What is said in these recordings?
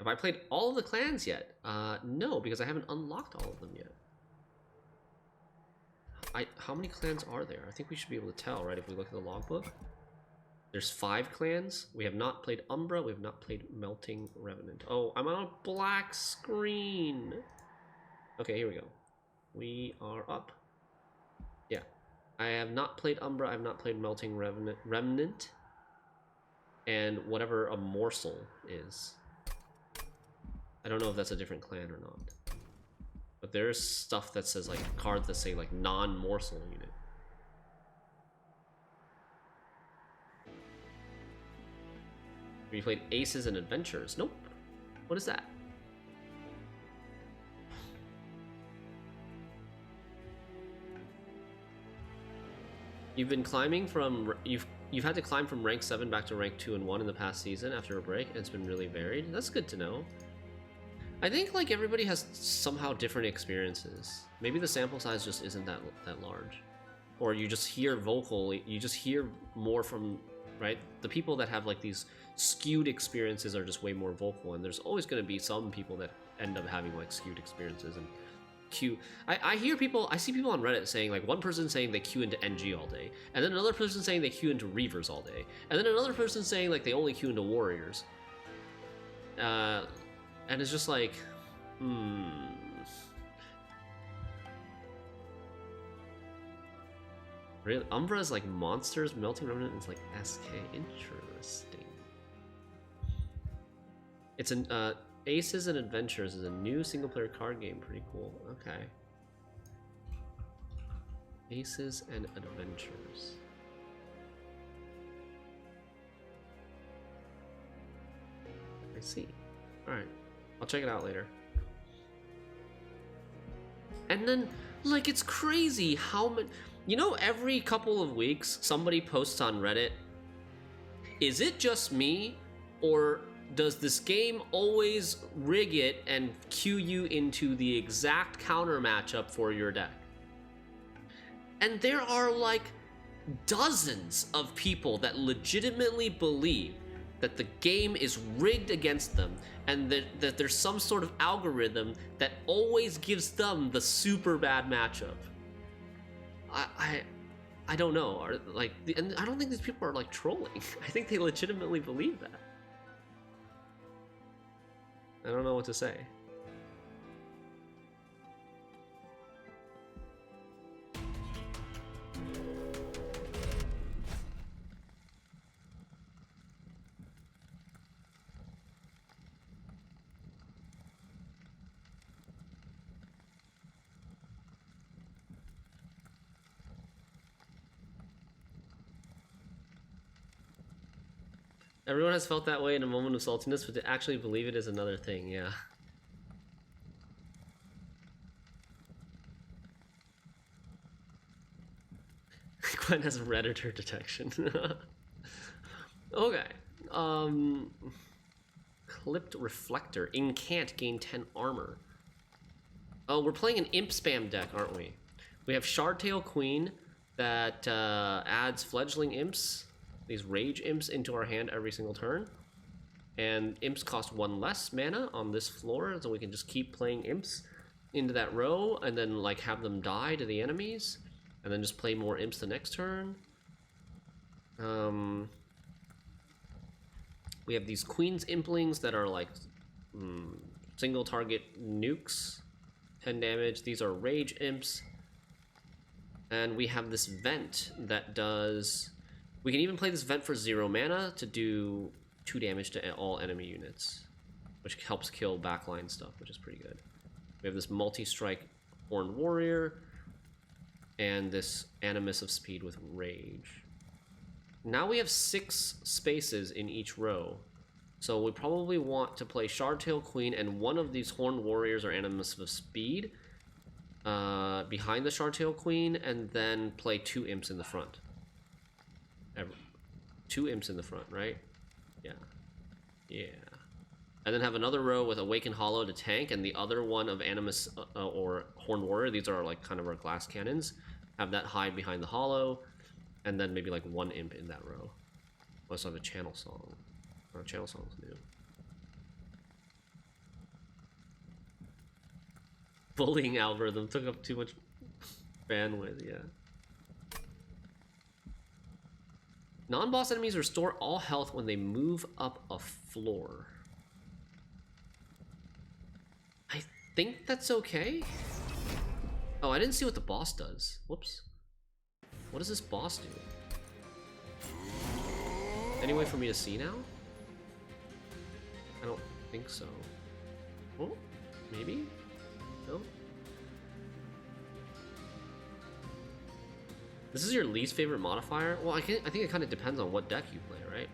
Have I played all of the clans yet? No, because I haven't unlocked all of them yet. How many clans are there? I think we should be able to tell, right, if we look at the logbook. There's 5 clans. We have not played Umbra. We have not played Melting Revenant. Oh, I'm on a black screen. Okay, here we go. We are up. Yeah. I have not played Umbra. I have not played Melting Remnant. And whatever a morsel is. I don't know if that's a different clan or not. But there's stuff that says, like, cards that say, like, non-morsel unit. Have you played Aces and Adventures? Nope. What is that? You've been climbing from... You've had to climb from rank 7 back to rank 2 and 1 in the past season after a break, and it's been really varied. That's good to know. I think, like, everybody has somehow different experiences. Maybe the sample size just isn't that large. Or you just hear vocally, you just hear more from, right? The people that have, like, these skewed experiences are just way more vocal, and there's always going to be some people that end up having, like, skewed experiences and queue. I hear people, I see people on Reddit saying, like, one person saying they queue into NG all day, and then another person saying they queue into Reavers all day, and then another person saying, like, they only queue into Warriors. And it's just like, Really? Umbra's like monsters, Melting Remnant is like SK. Interesting. It's an Aces and Adventures is a new single-player card game. Pretty cool. Okay. Aces and Adventures. I see. Alright. I'll check it out later. And then, like, it's crazy how many... You know, every couple of weeks, somebody posts on Reddit, is it just me, or does this game always rig it and cue you into the exact counter matchup for your deck? And there are, like, dozens of people that legitimately believe that the game is rigged against them, and that there's some sort of algorithm that always gives them the super bad matchup. I don't know. And I don't think these people are, like, trolling. I think they legitimately believe that. I don't know what to say. Everyone has felt that way in a moment of saltiness, but to actually believe it is another thing, yeah. Gwen has Redditor detection. Okay. Clipped Reflector. Incant gain 10 armor. Oh, we're playing an Imp spam deck, aren't we? We have Shardtail Queen that adds fledgling imps, these rage imps, into our hand every single turn. And imps cost 1 less mana on this floor, so we can just keep playing imps into that row and then, like, have them die to the enemies, and then just play more imps the next turn. We have these Queen's Implings that are like single target nukes, 10 damage. These are rage imps. And we have this Vent that does... We can even play this Vent for 0 mana to do 2 damage to all enemy units, which helps kill backline stuff, which is pretty good. We have this multi-strike Horned Warrior, and this Animus of Speed with Rage. Now we have 6 spaces in each row, so we probably want to play Shardtail Queen and one of these Horned Warriors or Animus of Speed behind the Shardtail Queen, and then play 2 imps in the front. 2 imps in the front, right? Yeah. Yeah. And then have another row with Awakened Hollow to tank, and the other one of Animus or Horned Warrior. These are like kind of our glass cannons. Have that hide behind the Hollow, and then maybe like 1 imp in that row. We also have a Channel Song. Our Channel Song's new. bullying algorithm took up too much bandwidth, yeah. Non-boss enemies restore all health when they move up a floor. I think that's okay. Oh, I didn't see what the boss does. Whoops. What does this boss do? Any way for me to see now? I don't think so. Oh, maybe? No? This is your least favorite modifier? Well, I think it kind of depends on what deck you play, right?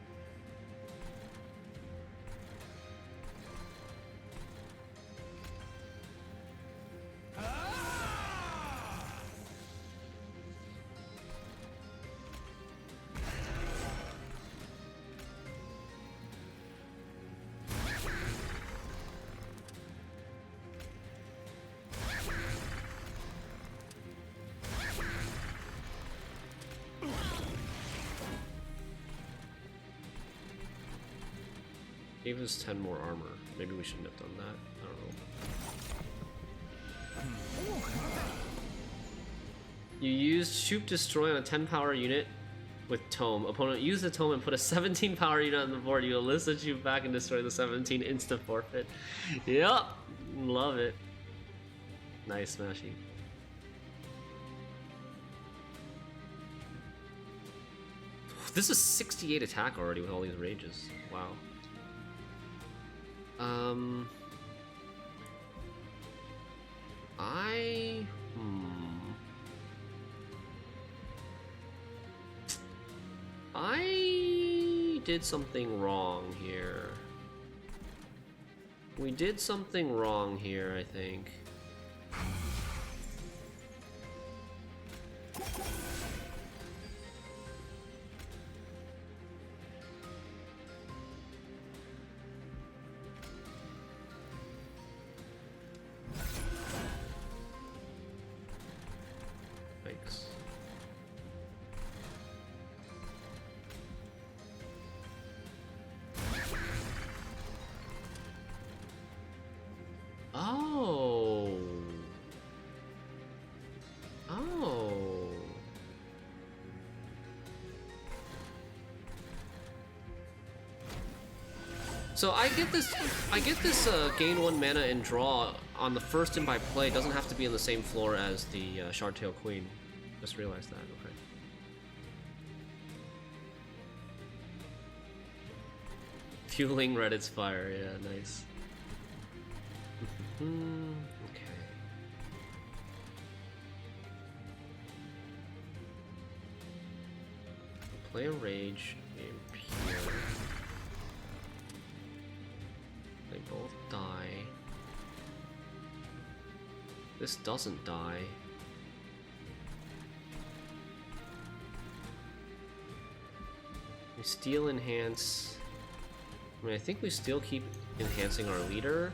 Gave us 10 more armor. Maybe we shouldn't have done that. I don't know. You used Shoop Destroy on a 10 power unit with Tome. Opponent used the Tome and put a 17 power unit on the board. You elicit Shoop back and destroy the 17 instant forfeit. Yep! Love it. Nice, Smashy. This is 68 attack already with all these rages. Wow. I did something wrong here. We did something wrong here, I think. Thanks. Oh. Oh. So I get this gain 1 mana and draw on the first in by play. Doesn't have to be on the same floor as the Shardtail Queen. Just realized that, okay. Fueling Reddit's fire, yeah, nice. Okay. Play a rage game here. They both die. This doesn't die. We steal enhance. I mean, I think we still keep enhancing our leader.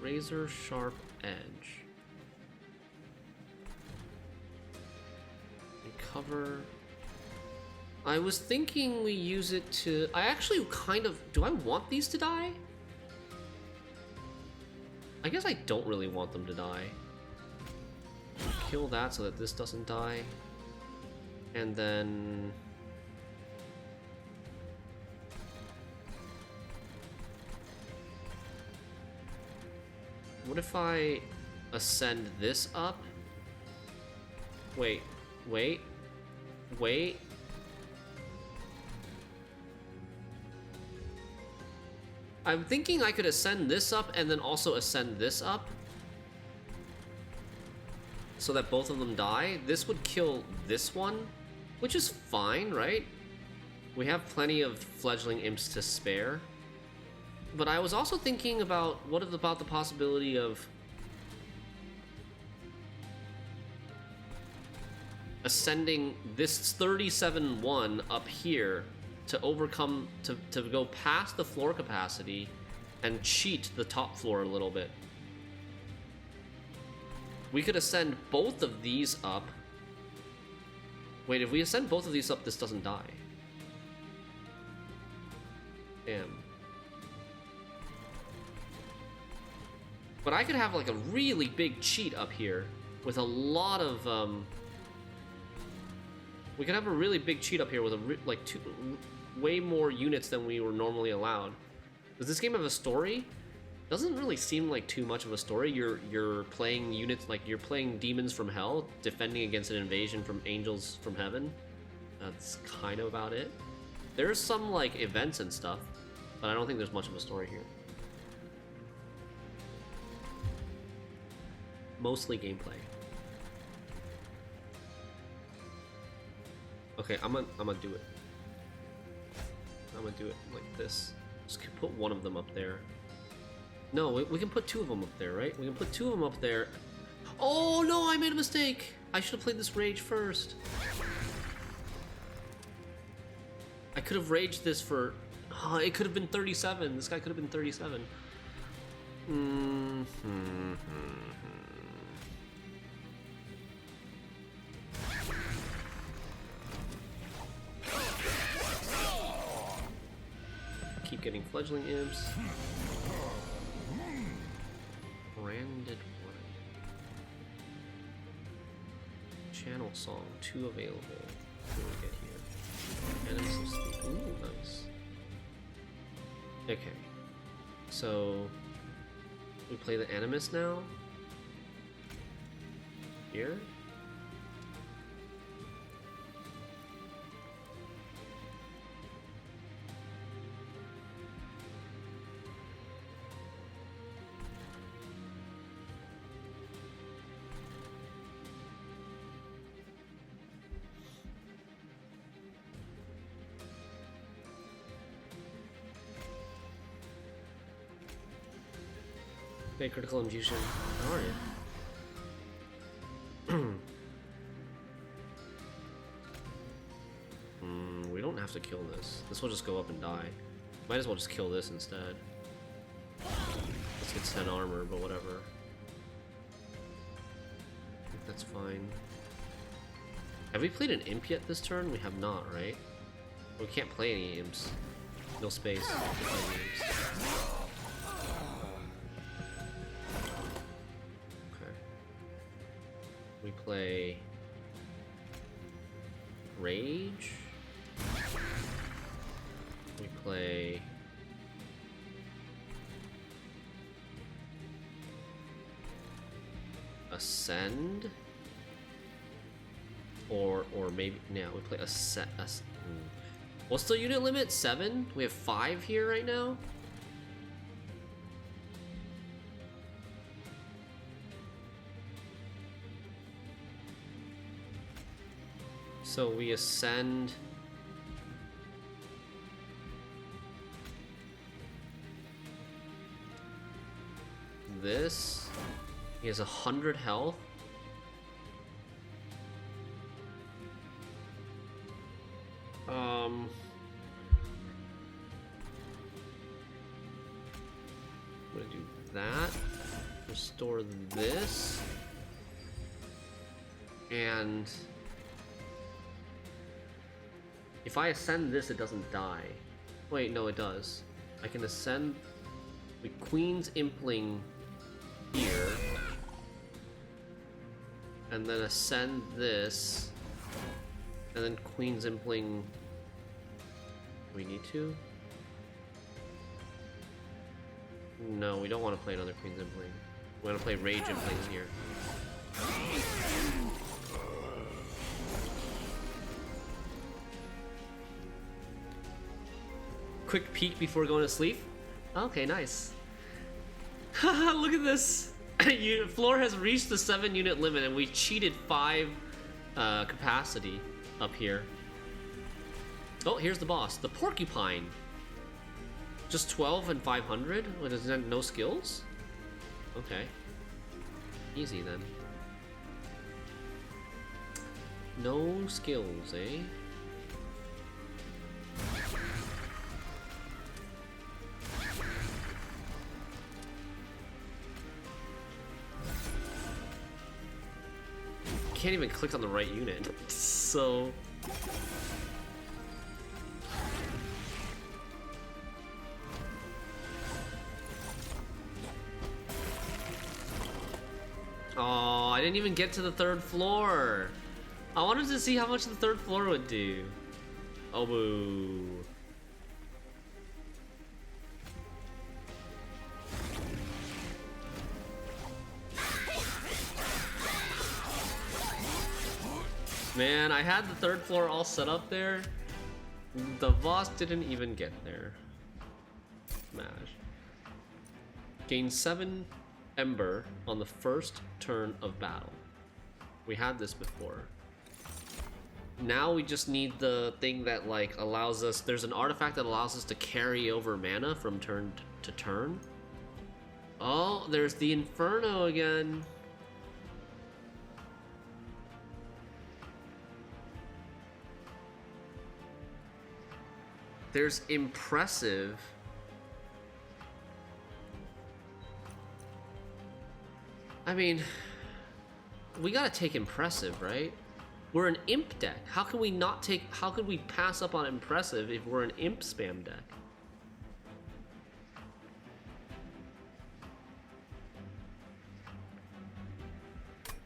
Razor Sharp Edge. Recover. I was thinking we use it to... I actually kind of... Do I want these to die? I guess I don't really want them to die. Kill that so that this doesn't die. And then... What if I ascend this up? Wait. I'm thinking I could ascend this up and then also ascend this up. So that both of them die. This would kill this one, which is fine, right? We have plenty of fledgling imps to spare. But I was also thinking about, what about the possibility of ascending this 37-1 up here to overcome, to go past the floor capacity and cheat the top floor a little bit. We could ascend both of these up. Wait, if we ascend both of these up, this doesn't die. Damn. But I could have like a really big cheat up here with a lot of we could have a really big cheat up here with way more units than we were normally allowed. Does this game have a story? Doesn't really seem like too much of a story. You're playing units, like you're playing demons from hell, defending against an invasion from angels from heaven. That's kind of about it. There's some like events and stuff, but I don't think there's much of a story here. Mostly gameplay. Okay, I'm gonna do it. I'm gonna do it like this. Just put one of them up there. No, we can put two of them up there, right? We can put two of them up there. Oh no, I made a mistake. I should have played this rage first. I could have raged this for... Oh, it could have been 37. This guy could have been 37. Keep getting fledgling imps. Branded one. Channel song, 2 available. What do we get here? Enemies of speed. Ooh, nice. Okay. So we play the Animus now. Here. Okay, critical infusion. How are you? We don't have to kill this. This will just go up and die. Might as well just kill this instead. This gets 10 armor, but whatever. I think that's fine. Have we played an imp yet this turn? We have not, right? We can't play any imps. No space. We can't play any imps. We play Rage. We play Ascend. Or maybe no, we play what's the unit limit? 7? We have 5 here right now. So we ascend this. He has 100 health. I'm gonna do that. Restore this. And if I ascend this, it doesn't die. Wait, no, it does. I can ascend the Queen's Impling here, and then ascend this, and then Queen's Impling. We need to? No, we don't want to play another Queen's Impling. We want to play Rage Impling here. Quick peek before going to sleep. Okay, nice. Haha, look at this. Floor has reached the 7 unit limit and we cheated 5 capacity up here. Oh, here's the boss. The Porcupine. Just 12 and 500? What, is that no skills? Okay. Easy then. No skills, eh? Can't even click on the right unit. So I didn't even get to the 3rd floor. I wanted to see how much the 3rd floor would do. Oh, boo. Man, I had the 3rd floor all set up there. The boss didn't even get there. Smash. Gain 7 Ember on the 1st turn of battle. We had this before. Now we just need the thing that like allows us, there's an artifact that allows us to carry over mana from turn to turn. Oh, there's the Inferno again. There's Impressive. I mean, we gotta take Impressive, right? We're an Imp deck. How can we not take, how could we pass up on Impressive if we're an Imp spam deck?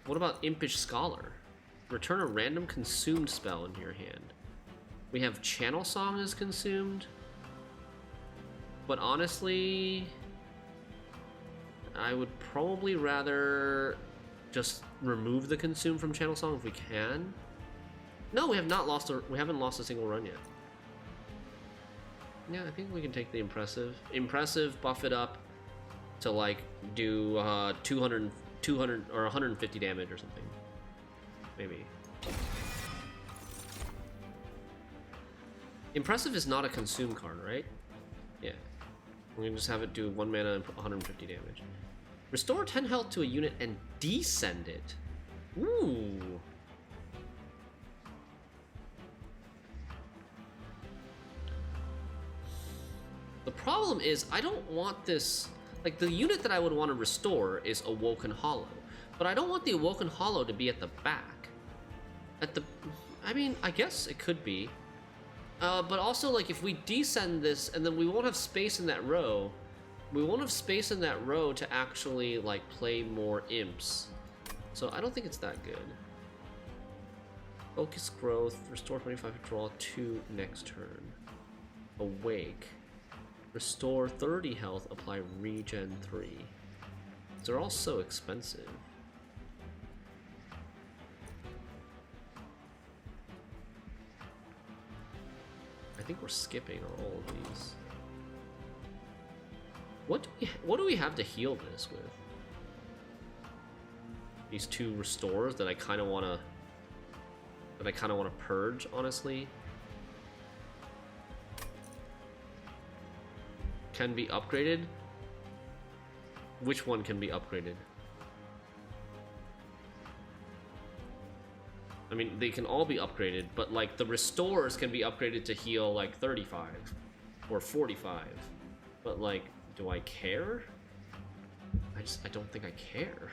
What about Impish Scholar? Return a random consumed spell into your hand. We have Channel Song is consumed. But honestly, I would probably rather just remove the consume from Channel Song if we can. No, we have not lost we haven't lost a single run yet. Yeah, I think we can take the Impressive. Impressive, buff it up to like do 200 or 150 damage or something. Maybe. Impressive is not a consume card, right? Yeah. We can just have it do 1 mana and 150 damage. Restore 10 health to a unit and descend it. Ooh. The problem is I don't want this, like the unit that I would want to restore is Awoken Hollow, but I don't want the Awoken Hollow to be at the back. I mean, I guess it could be. But also, like, if we descend this, and then we won't have space in that row, we won't have space in that row to actually, like, play more imps. So I don't think it's that good. Focus Growth, restore 25, draw 2 next turn. Awake. Restore 30 health, apply regen 3. They're all so expensive. I think we're skipping all of these. What do we have to heal this with? These 2 restores that I kind of want to purge, honestly. Can be upgraded. Which one can be upgraded? I mean, they can all be upgraded, but like the restores can be upgraded to heal like 35 or 45. But like, do I care? I don't think I care.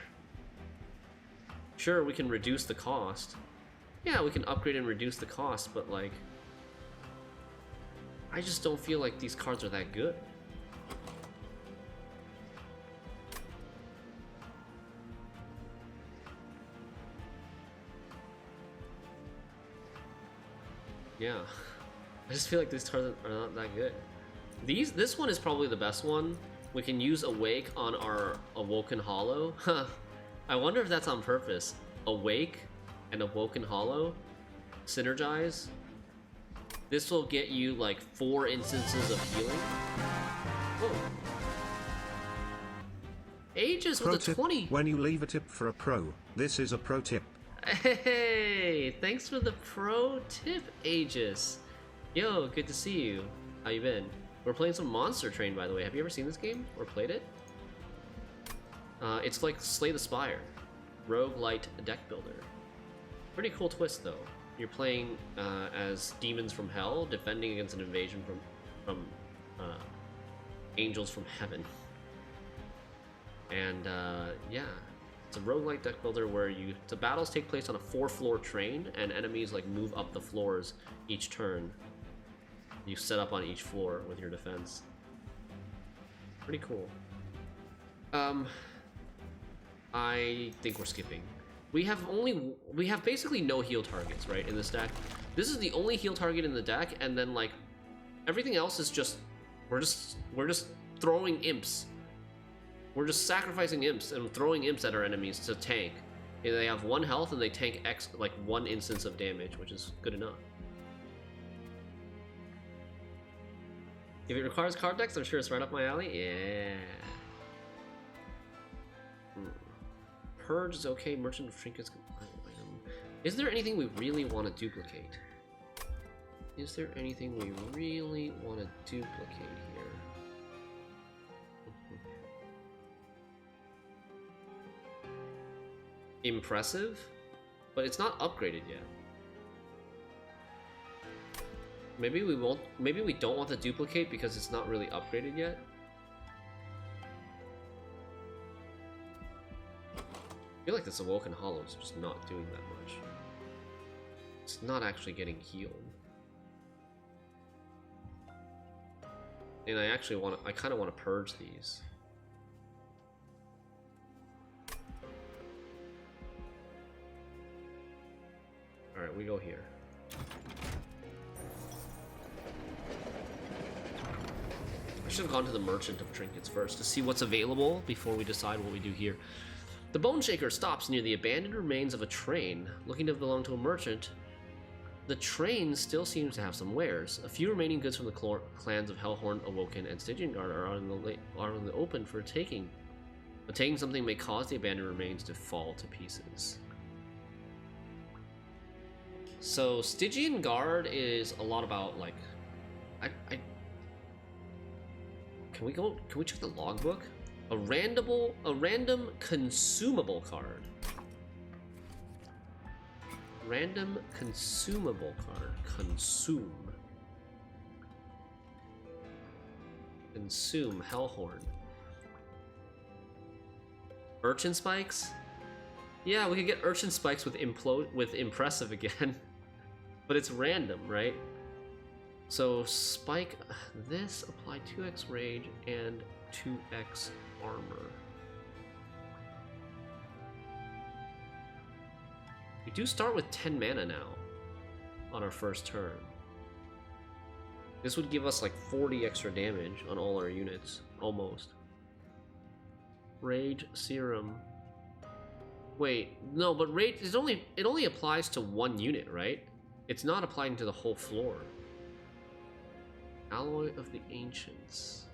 Sure, we can reduce the cost. Yeah, we can upgrade and reduce the cost, but like, I just don't feel like these cards are that good. Yeah, I just feel like these cards are not that good. This one is probably the best one. We can use Awake on our Awoken Hollow. Huh. I wonder if that's on purpose. Awake and Awoken Hollow synergize. This will get you like 4 instances of healing. Whoa. Aegis Pro with a tip, 20. when you leave a tip for a pro, this is a pro tip. Hey, thanks for the pro tip, Aegis. Yo, good to see you. How you been? We're playing some Monster Train, by the way. Have you ever seen this game or played it? It's like Slay the Spire, roguelite deck builder. Pretty cool twist, though. You're playing as demons from hell, defending against an invasion from angels from heaven. And yeah. It's a roguelite deck builder where the battles take place on a 4-floor train, and enemies like move up the floors each turn. You set up on each floor with your defense. Pretty cool. I think we're skipping. We have basically no heal targets, right, in this deck. This is the only heal target in the deck, and then like everything else is just we're just throwing imps. We're just sacrificing imps and throwing imps at our enemies to tank. And they have 1 health and they tank X, like 1 instance of damage, which is good enough. If it requires card decks, I'm sure it's right up my alley. Yeah. Purge is okay. Merchant of Trinkets. Is there anything we really want to duplicate? Is there anything we really want to duplicate here? Impressive, but it's not upgraded yet. Maybe we won't. Maybe we don't want to duplicate because it's not really upgraded yet. I feel like this Awoken Hollow is just not doing that much. It's not actually getting healed. And I actually want to, I kind of want to purge these. Alright, we go here. I should have gone to the Merchant of Trinkets first to see what's available before we decide what we do here. The Bone Shaker stops near the abandoned remains of a train, looking to belong to a merchant. The train still seems to have some wares. A few remaining goods from the clans of Hellhorn, Awoken, and Stygian Guard are in the open for taking. But taking something may cause the abandoned remains to fall to pieces. So Stygian Guard is a lot about like, can we check the logbook? A random consumable card. Random consumable card. Consume. Consume Hellhorn. Urchin Spikes? Yeah, we could get Urchin Spikes with Impressive again. But it's random, right? So spike this, apply 2x rage and 2x armor. We do start with 10 mana now on our first turn. This would give us like 40 extra damage on all our units, almost. Rage Serum. Wait, no, but rage is it only applies to 1 unit, right? It's not applying to the whole floor. Alloy of the Ancients.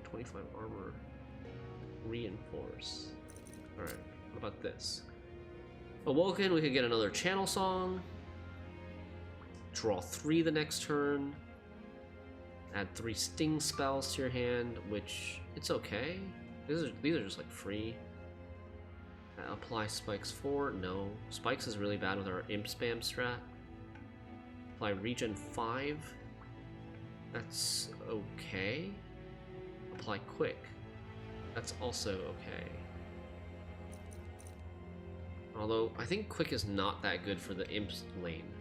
25 armor. Reinforce. Alright, what about this? Awoken, we could get another Channel Song. Draw 3 the next turn. Add 3 Sting spells to your hand, which, it's okay. These are just like free. Apply Spikes 4, no. Spikes is really bad with our Imp Spam strat. Apply Regen 5. That's okay. Apply Quick. That's also okay. Although, I think Quick is not that good for the Imp lane.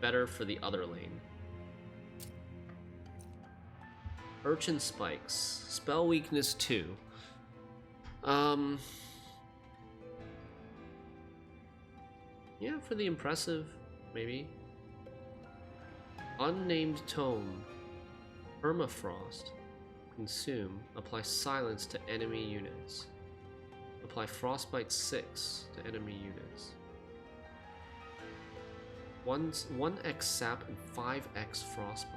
Better for the other lane. Urchin Spikes. Spell Weakness 2. Yeah, for the Impressive, maybe. Unnamed Tome. Permafrost. Consume. Apply Silence to enemy units. Apply Frostbite 6 to enemy units. 1x Sap and 5x Frostbite.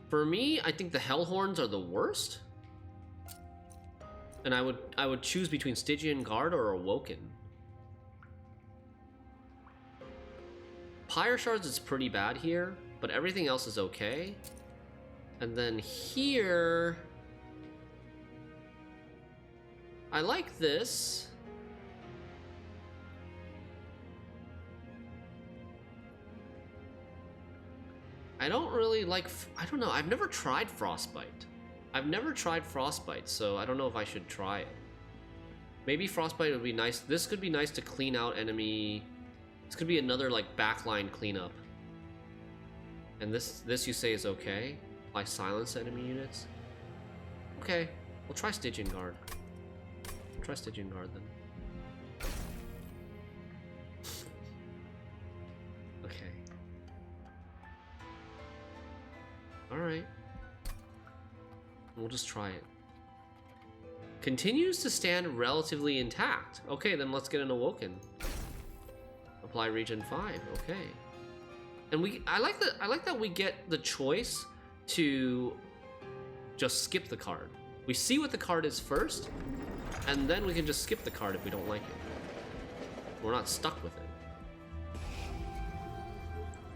For me, I think the Hellhorns are the worst. And I would choose between Stygian Guard or Awoken. Pyre Shards is pretty bad here, but everything else is okay. And then here, I like this. I don't really like, I don't know, I've never tried Frostbite. So I don't know if I should try it. Maybe Frostbite would be nice. This could be nice to clean out enemy. This could be another like backline cleanup. And this you say is okay? Apply silence to enemy units? Okay, we'll try Stygian Guard. Try Stygian Guard then. Okay. Alright. We'll just try it. Continues to stand relatively intact. Okay, then let's get an Awoken. Apply Regen 5, okay. And I like that we get the choice to just skip the card. We see what the card is first, and then we can just skip the card if we don't like it. We're not stuck with it.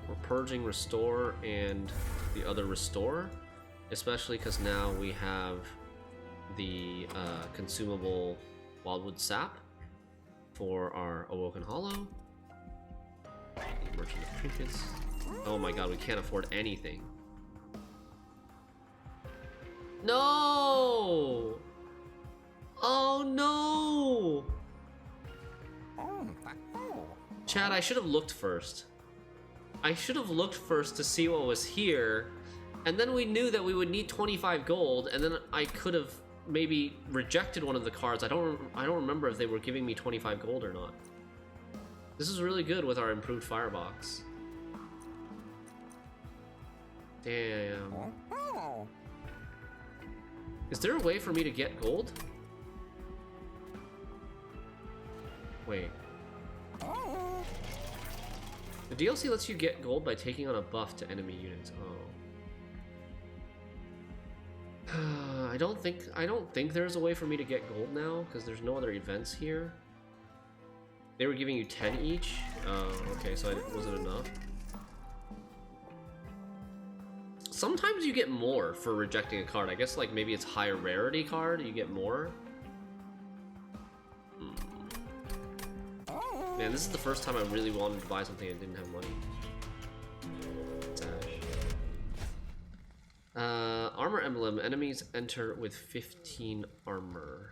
We're purging Restore and the other Restore, especially because now we have the consumable Wildwood Sap for our Awoken Hollow. Merchant of Trinkets. Oh my god, we can't afford anything. No! Oh no! Chad, I should have looked first. I should have looked first to see what was here, and then we knew that we would need 25 gold, and then I could have maybe rejected one of the cards. I don't remember if they were giving me 25 gold or not. This is really good with our improved firebox. Damn. Is there a way for me to get gold? Wait. The DLC lets you get gold by taking on a buff to enemy units. Oh. I don't think there's a way for me to get gold now, because there's no other events here. They were giving you 10 each? Okay, so it wasn't enough. Sometimes you get more for rejecting a card. I guess like maybe it's higher rarity card, you get more. Man, this is the first time I really wanted to buy something and didn't have money. Armor emblem. Enemies enter with 15 armor.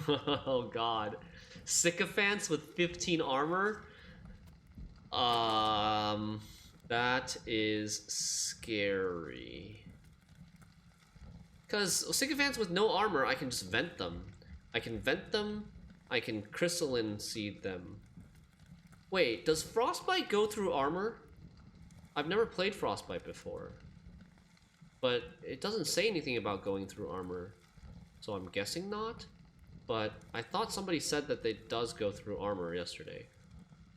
Oh god. Sycophants with 15 armor? That is scary. Because Sycophants with no armor, I can just vent them. I can crystalline seed them. Wait, does Frostbite go through armor? I've never played Frostbite before. But it doesn't say anything about going through armor. So I'm guessing not. But I thought somebody said that it does go through armor yesterday.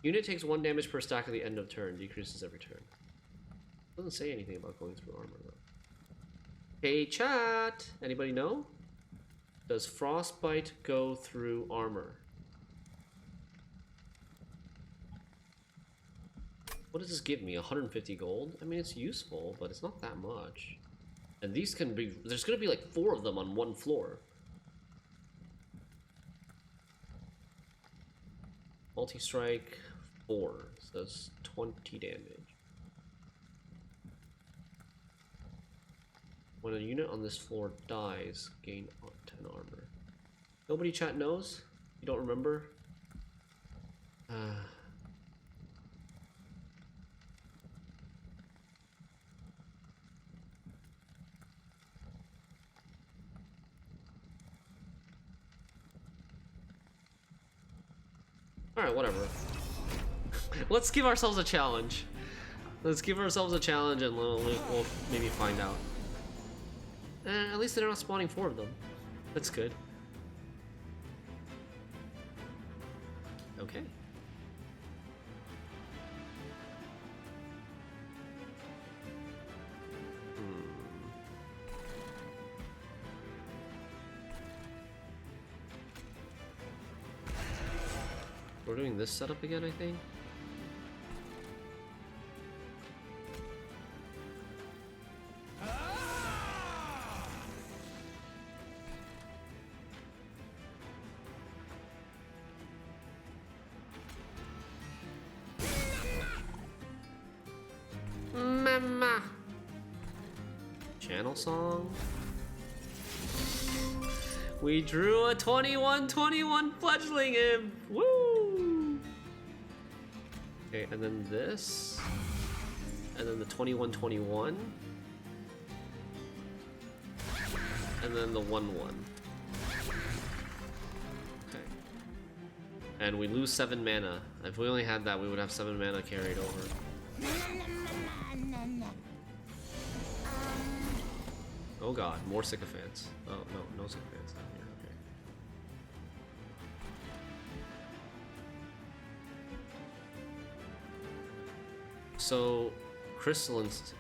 Unit takes 1 damage per stack at the end of turn, decreases every turn. Doesn't say anything about going through armor though. Hey chat! Anybody know? Does Frostbite go through armor? What does this give me? 150 gold? I mean, it's useful, but it's not that much. And these can be... There's gonna be like 4 of them on one floor. Multi-strike 4, so that's 20 damage. When a unit on this floor dies, gain 10 armor. Nobody chat knows? You don't remember? Alright, whatever. Let's give ourselves a challenge. Let's give ourselves a challenge and we'll maybe find out. At least they're not spawning 4 of them. That's good. Okay. We're doing this setup again, I think. Mama. Channel song. We drew a 21/21 fledgling imp. Woo! Okay, and then this. And then the 21-21. And then the 1-1. Okay. And we lose 7 mana. If we only had that, we would have 7 mana carried over. Oh god, more sycophants. Oh, no sycophants down here. Okay. So, crystallines.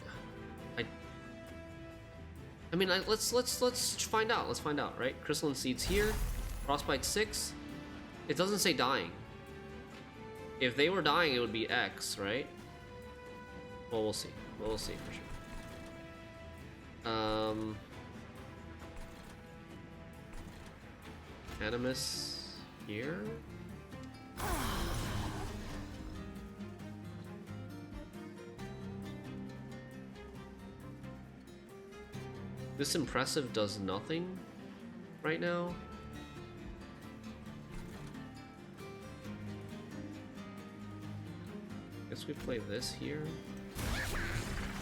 I mean, let's find out. Let's find out, right? Crystalline Seeds here, Frostbite 6. It doesn't say dying. If they were dying, it would be X, right? Well, we'll see. We'll see for sure. Animus here. This impressive does nothing right now. Guess we play this here.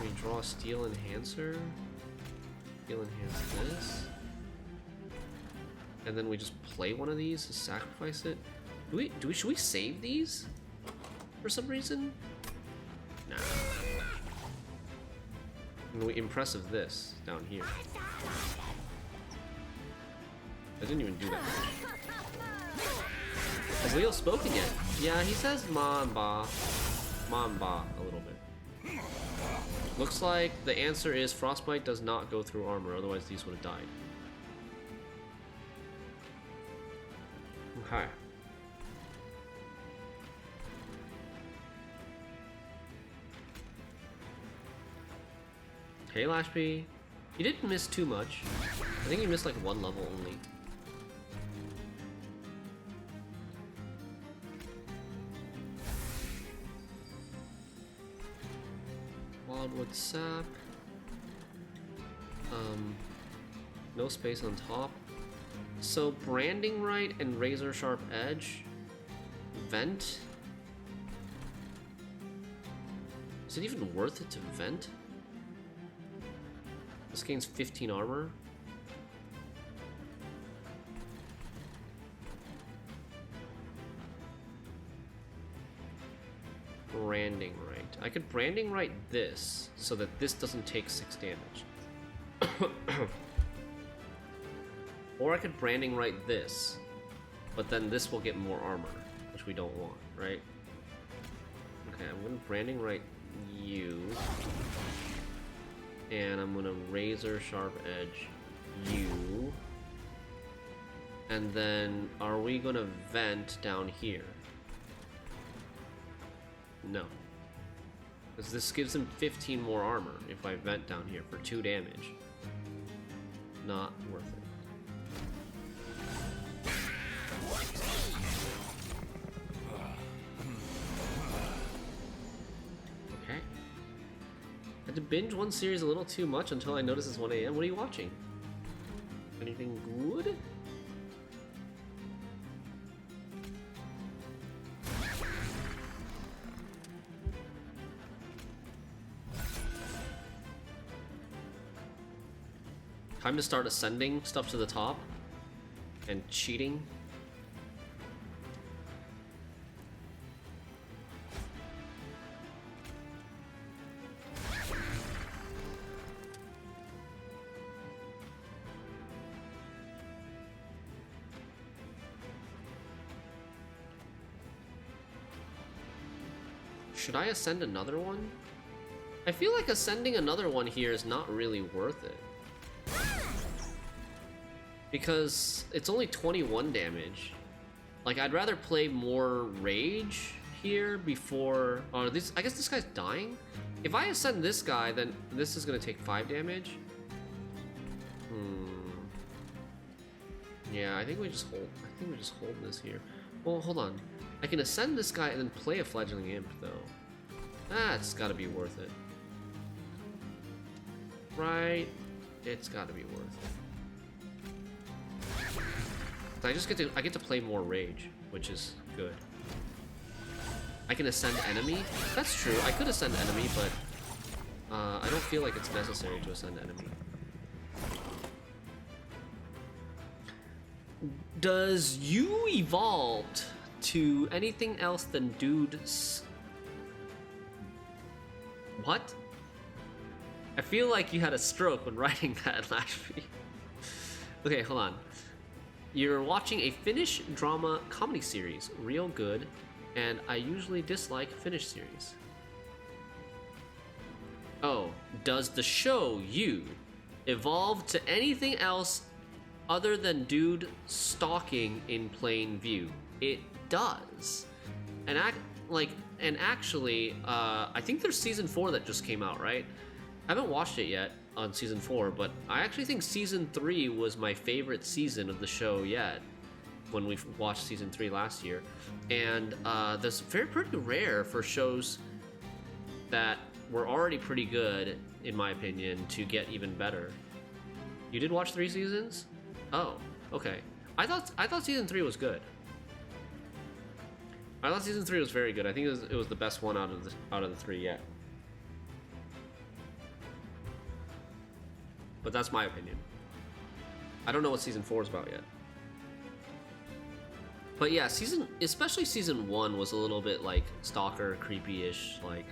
We draw Steel Enhancer. Steel Enhance this. And then we just play one of these to sacrifice it. Should we save these? For some reason? Nah. And we impressive this down here. I didn't even do that much. Has Leo spoken yet? Yeah, he says Mamba. Mamba a little bit. Looks like the answer is Frostbite does not go through armor, otherwise these would have died. Okay. Hey Lashby, you didn't miss too much. I think you missed like 1 level only. Wildwood Sap. No space on top. So Branding Right and Razor Sharp Edge. Vent. Is it even worth it to vent? This gains 15 armor. Branding Right. I could Branding Right this so that this doesn't take 6 damage. Or I could Branding Right this, but then this will get more armor, which we don't want, right? Okay, I'm gonna Branding Right you. And I'm gonna Razor Sharp Edge you. And then, are we gonna vent down here? No. Because this gives him 15 more armor if I vent down here for 2 damage. Not worth it. Okay. Had to binge one series a little too much until I noticed it's 1 AM. What are you watching? Anything good? Time to start ascending stuff to the top and cheating. Should I ascend another one? I feel like ascending another one here is not really worth it. Because it's only 21 damage. Like, I'd rather play more Rage here before... Oh, this, I guess this guy's dying? If I ascend this guy, then this is gonna take 5 damage. Yeah, I think we just hold. I think we just hold this here. Well, hold on. I can ascend this guy and then play a Fledgling Imp, though. That's gotta be worth it. Right? It's gotta be worth it. I get to play more Rage, which is good. I can ascend enemy? That's true, I could ascend enemy, but I don't feel like it's necessary to ascend enemy. Does you evolved to anything else than dudes? What? I feel like you had a stroke when writing that, Lashby. Okay, hold on. You're watching a Finnish drama comedy series, real good, and I usually dislike Finnish series. Oh, does the show you evolve to anything else other than dude stalking in plain view? It does. And actually, I think there's season 4 that just came out, right? I haven't watched it yet on season 4, but I actually think season 3 was my favorite season of the show yet, when we watched season 3 last year. And that's pretty rare for shows that were already pretty good, in my opinion, to get even better. You did watch 3 seasons? Oh, okay. I thought season 3 was good. I thought season 3 was very good. I think it was the best one out of the 3 yet. But that's my opinion. I don't know what season 4 is about yet. But yeah, especially season 1 was a little bit like stalker, creepy-ish, like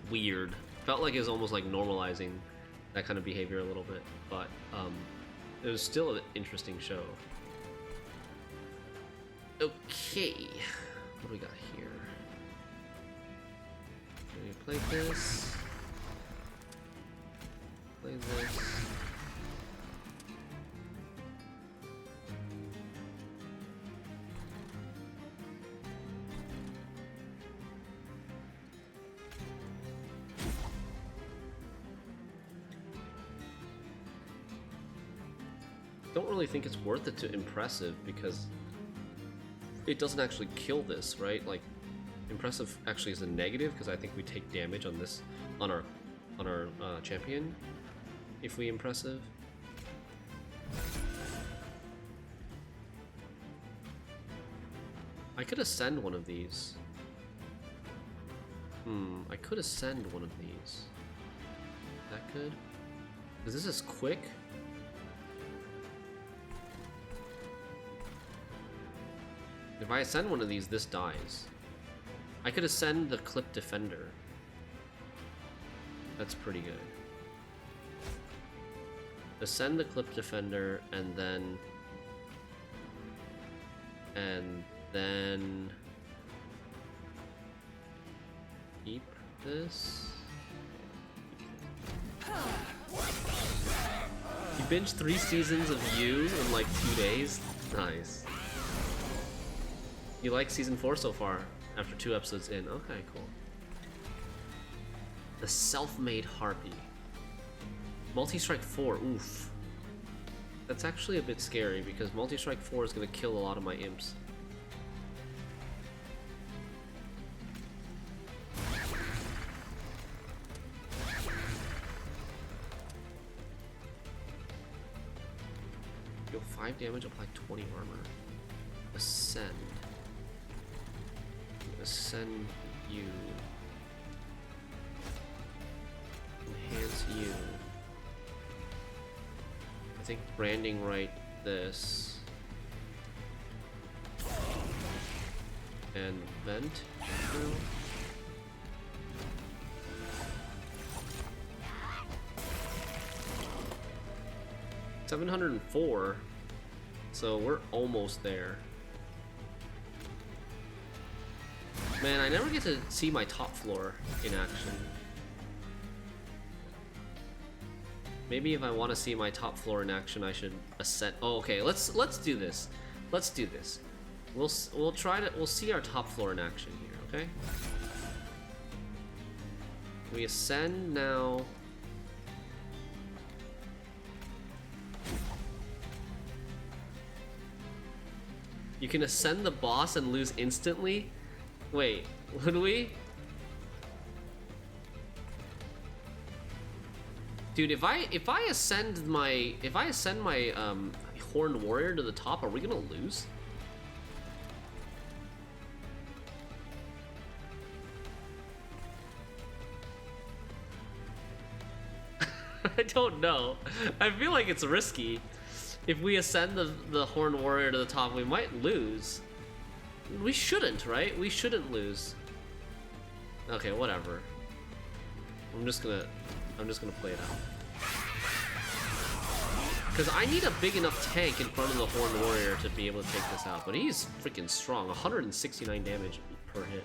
weird. Felt like it was almost like normalizing that kind of behavior a little bit. But it was still an interesting show. Okay, what do we got here? Can we play this? Play this. Don't really think it's worth it to impressive because it doesn't actually kill this, right? Like, impressive actually is a negative because I think we take damage on this on our champion if we impressive. I could ascend one of these. I could ascend one of these. That could? Because this is quick. If I ascend one of these, this dies. I could ascend the Clip Defender. That's pretty good. Ascend the Clip Defender and then keep this. You binged 3 seasons of You in like 2 days? Nice. You like season 4 so far, after 2 episodes in. Okay, cool. The Self-Made Harpy. Multi-Strike 4, oof. That's actually a bit scary, because Multi-Strike 4 is going to kill a lot of my imps. Deal 5 damage, apply 20 armor. Ascend. Ascend you. Enhance you. I think branding right this. And vent. No. $704. So we're almost there. Man, I never get to see my top floor in action. Maybe if I want to see my top floor in action, I should ascend. Oh, okay. Let's do this. Let's do this. We'll see our top floor in action here. Okay. We ascend now. You can ascend the boss and lose instantly. Wait, would we? Dude, if I ascend my Horned Warrior to the top, are we gonna lose? I don't know. I feel like it's risky. If we ascend the Horned Warrior to the top, we might lose. We shouldn't, right? We shouldn't lose. Okay, whatever. I'm just gonna play it out. Because I need a big enough tank in front of the Horned Warrior to be able to take this out. But he's freaking strong. 169 damage per hit.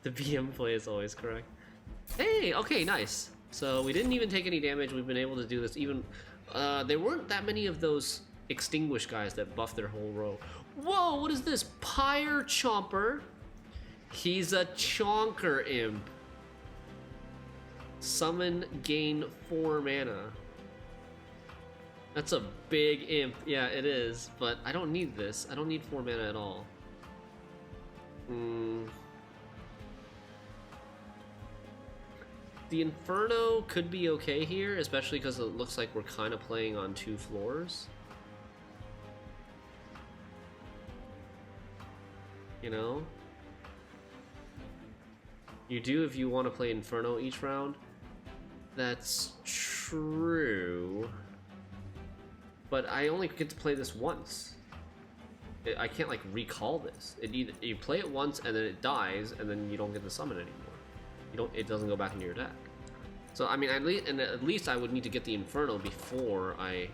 The BM play is always correct. Hey, okay, nice. So we didn't even take any damage. We've been able to do this even... there weren't that many of those Extinguish guys that buffed their whole row. Whoa, what is this? Pyre Chomper. He's a Chonker Imp. Summon, gain 4 mana. That's a big imp. Yeah, it is. But I don't need this. I don't need 4 mana at all. The Inferno could be okay here, especially because it looks like we're kind of playing on 2 floors. You know? You do if you want to play Inferno each round. That's true. But I only get to play this once. I can't like recall this. You play it once and then it dies, and then you don't get to summon anymore. It doesn't go back into your deck. So I mean, at least I would need to get the Inferno before I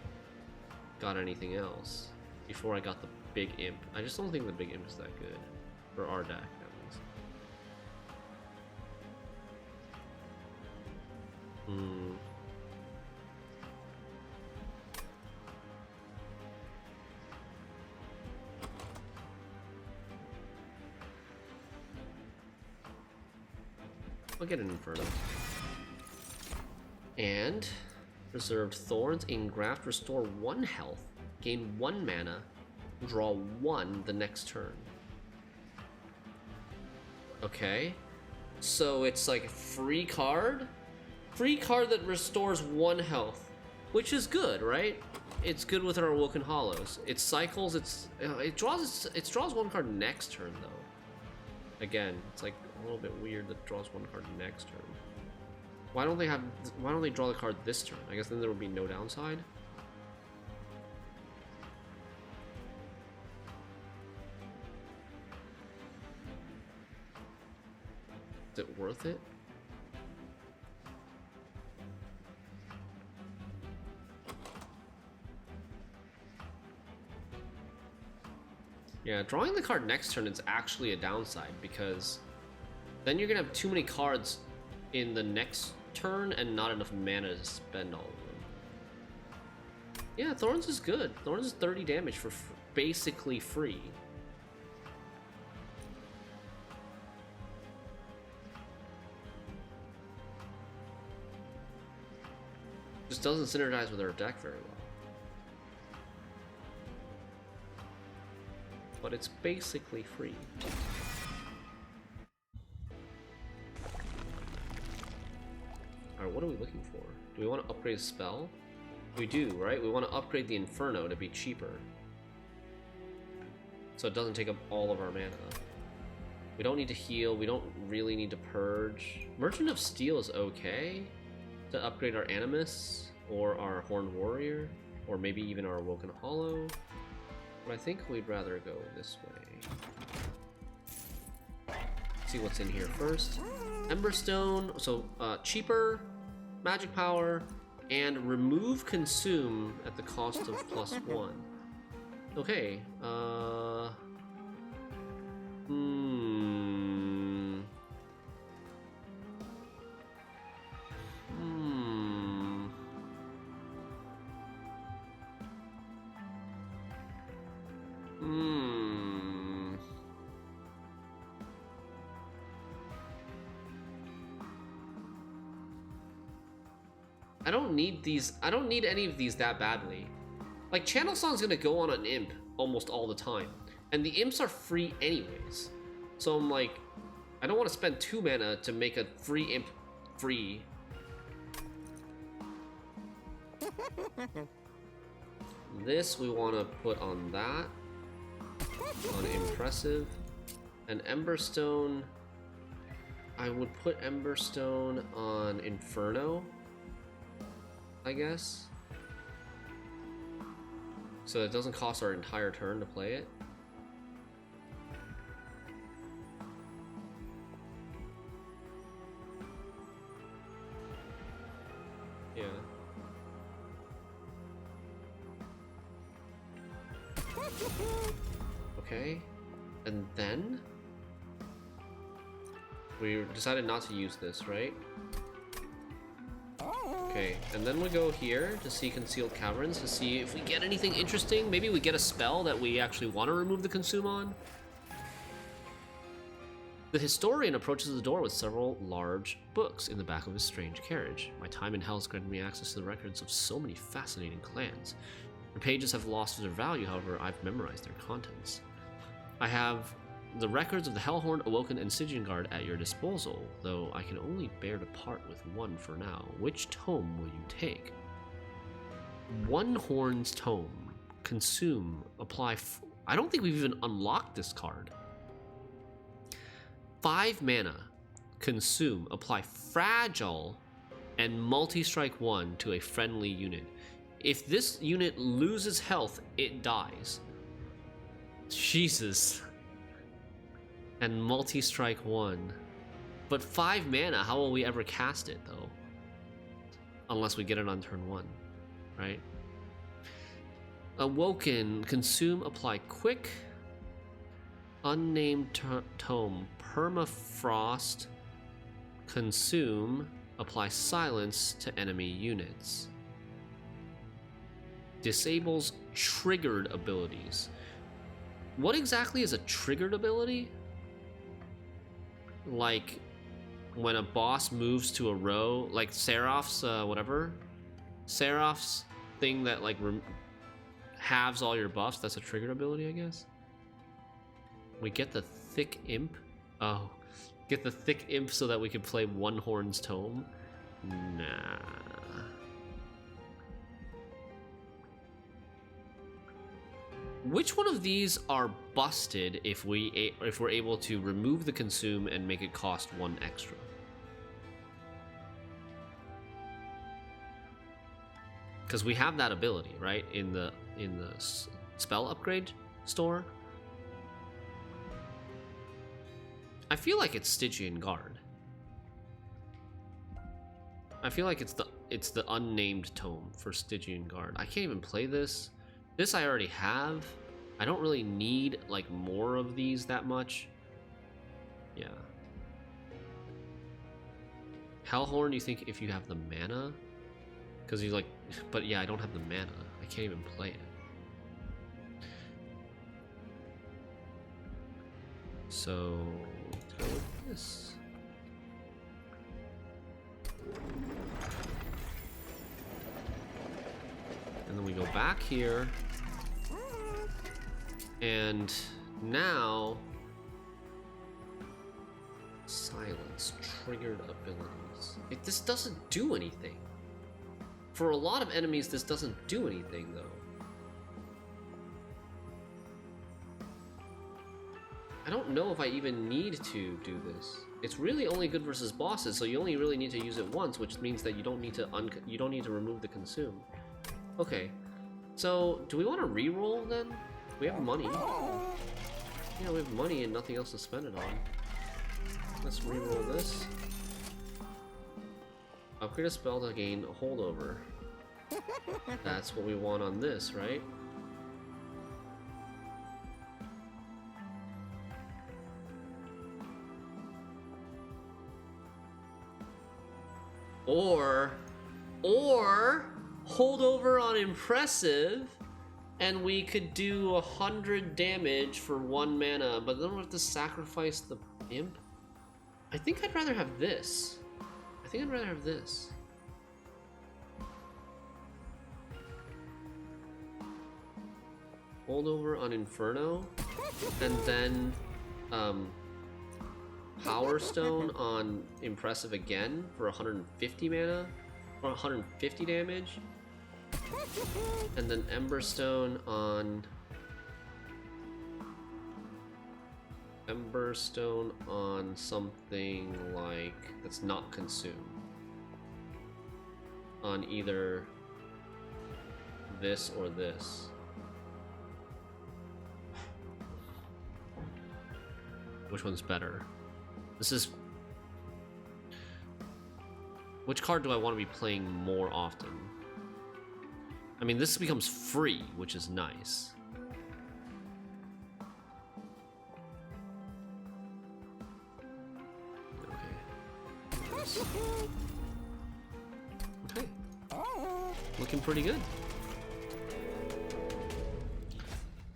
got anything else. Before I got the big imp. I just don't think the big imp is that good for our deck, at least. I'll get an Inferno. And reserved Thorns. Engraft, restore 1 health, gain 1 mana, draw 1 the next turn. Okay. So it's like a free card? Free card that restores 1 health. Which is good, right? It's good with our Awoken Hollows. It cycles, it draws 1 card next turn though. Again, it's like a little bit weird that it draws 1 card next turn. Why don't they draw the card this turn? I guess then there would be no downside. Is it worth it? Yeah, drawing the card next turn is actually a downside because then you're gonna have too many cards in the next turn and not enough mana to spend all of them. Yeah, Thorns is good. Thorns is 30 damage for basically free. Just doesn't synergize with our deck very well. But it's basically free. Alright, what are we looking for? Do we want to upgrade a spell? We do, right? We want to upgrade the Inferno to be cheaper. So it doesn't take up all of our mana. We don't need to heal, we don't really need to purge. Merchant of Steel is okay to upgrade our Animus or our Horned Warrior, or maybe even our Awoken Hollow. But I think we'd rather go this way. See what's in here first. Emberstone, so cheaper, magic power, and remove consume at the cost of +1. Okay, I don't need these. I don't need any of these that badly. Like, Channel Song's gonna go on an imp almost all the time. And the imps are free anyways. So I'm like, I don't want to spend 2 mana to make a free imp free. This we want to put on that. On Impressive. And Emberstone, I would put Emberstone on Inferno. I guess. So it doesn't cost our entire turn to play it. Yeah. Okay. And then we decided not to use this, right? Okay, and then we go here to see Concealed Caverns to see if we get anything interesting. Maybe we get a spell that we actually want to remove the Consume on. The historian approaches the door with several large books in the back of his strange carriage. My time in hell has granted me access to the records of so many fascinating clans. The pages have lost their value, however, I've memorized their contents. I have the records of the Hellhorn, Awoken, and Stygian Guard at your disposal, though I can only bear to part with one for now. Which tome will you take? One Horn's Tome. Consume. Apply. I don't think we've even unlocked this card. 5 mana. Consume. Apply Fragile and multi-strike 1 to a friendly unit. If this unit loses health, it dies. Jesus. And multi-strike 1. But 5 mana, how will we ever cast it, though? Unless we get it on turn 1, right? Awoken, consume, apply quick. Unnamed tome, permafrost, consume, apply silence to enemy units. Disables triggered abilities. What exactly is a triggered ability? Like when a boss moves to a row, like Seraph's whatever, Seraph's thing that like halves all your buffs. That's a triggered ability, I guess. We get the thick imp. Oh, get the thick imp so that we can play One Horn's Tome. Nah. Which one of these are busted if we're able to remove the consume and make it cost 1 extra? Because we have that ability, right, in the spell upgrade store. I feel like it's Stygian Guard. I feel like it's the unnamed tome for Stygian Guard. I can't even play this. This I already have. I don't really need like more of these that much. Yeah. Hellhorn, you think if you have the mana? Because he's like, but yeah, I don't have the mana. I can't even play it. So, let's go with this. And then we go back here. And now, silence, triggered abilities. This doesn't do anything. For a lot of enemies, this doesn't do anything, though. I don't know if I even need to do this. It's really only good versus bosses, so you only really need to use it once, which means that you don't need to remove the consume. Okay, so do we want to re-roll then? We have money. Yeah, we have money and nothing else to spend it on. Let's re-roll this. Upgrade a spell to gain a holdover. That's what we want on this, right? Or holdover on impressive, and we could do 100 damage for 1 mana, but then we have to sacrifice the imp. I think I'd rather have this. Holdover on Inferno, and then Power Stone on Impressive again for 150 mana, or 150 damage. And then Emberstone on something like that's not consumed. On either this or this. Which one's better? This is... Which card do I want to be playing more often? I mean, this becomes free, which is nice. Okay. Looking pretty good.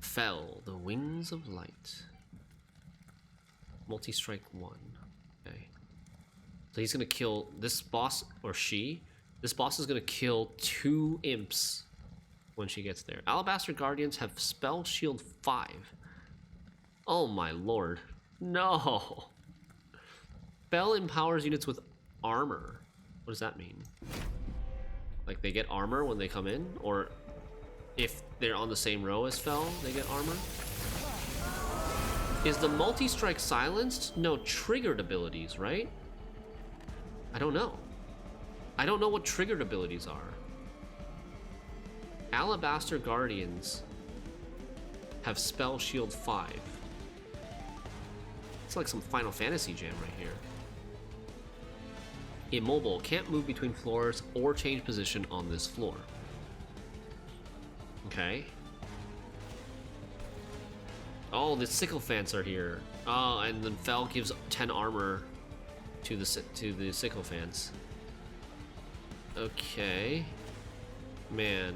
Fell, the Wings of Light. Multi-strike 1. Okay. So he's gonna kill this boss, or she. This boss is gonna kill 2 imps when she gets there. Alabaster Guardians have Spell Shield 5. Oh my lord. No! Fel empowers units with armor. What does that mean? Like they get armor when they come in? Or if they're on the same row as Fel, they get armor? Is the multi-strike silenced? No, triggered abilities, right? I don't know. I don't know what triggered abilities are. Alabaster Guardians have Spell Shield 5. It's like some Final Fantasy jam right here. Immobile, can't move between floors or change position on this floor. Okay. Oh, the sycophants are here. Oh, and then Fel gives 10 armor to the sycophants. Okay. Man.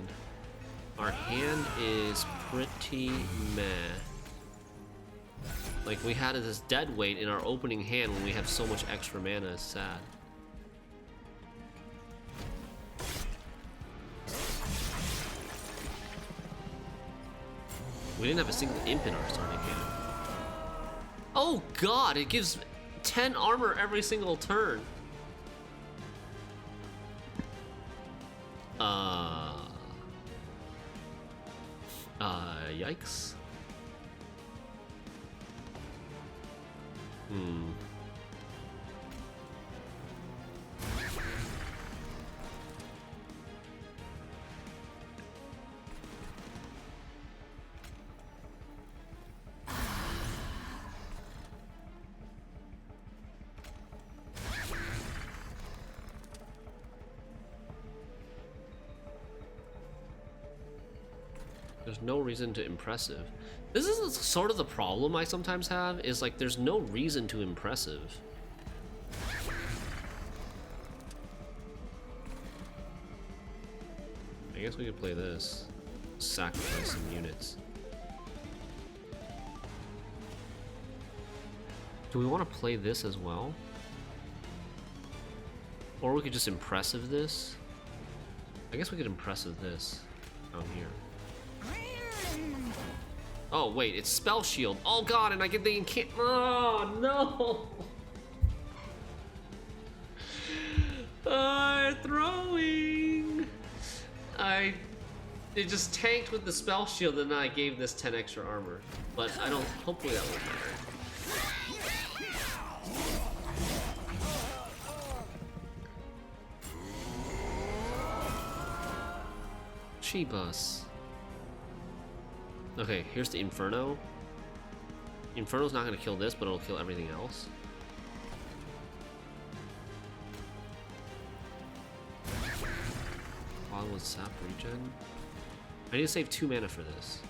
Our hand is pretty meh. Like, we had this dead weight in our opening hand when we have so much extra mana. It's sad. We didn't have a single imp in our starting hand. Oh god, it gives 10 armor every single turn. Yikes. There's no reason to impressive. This is sort of the problem I sometimes have, is like there's no reason to impressive. I guess we could play this. Sacrifice some units. Do we want to play this as well? Or we could just impressive this? I guess we could impressive this down here. Oh wait, it's Spell Shield. Oh god, and I get the incant. Oh no! Throwing. It just tanked with the Spell Shield, and then I gave this 10 extra armor. But I don't. Hopefully that won't matter. Chibus. Okay, here's the Inferno. Inferno's not gonna kill this, but it'll kill everything else. While with sap regen. I need to save 2 mana for this.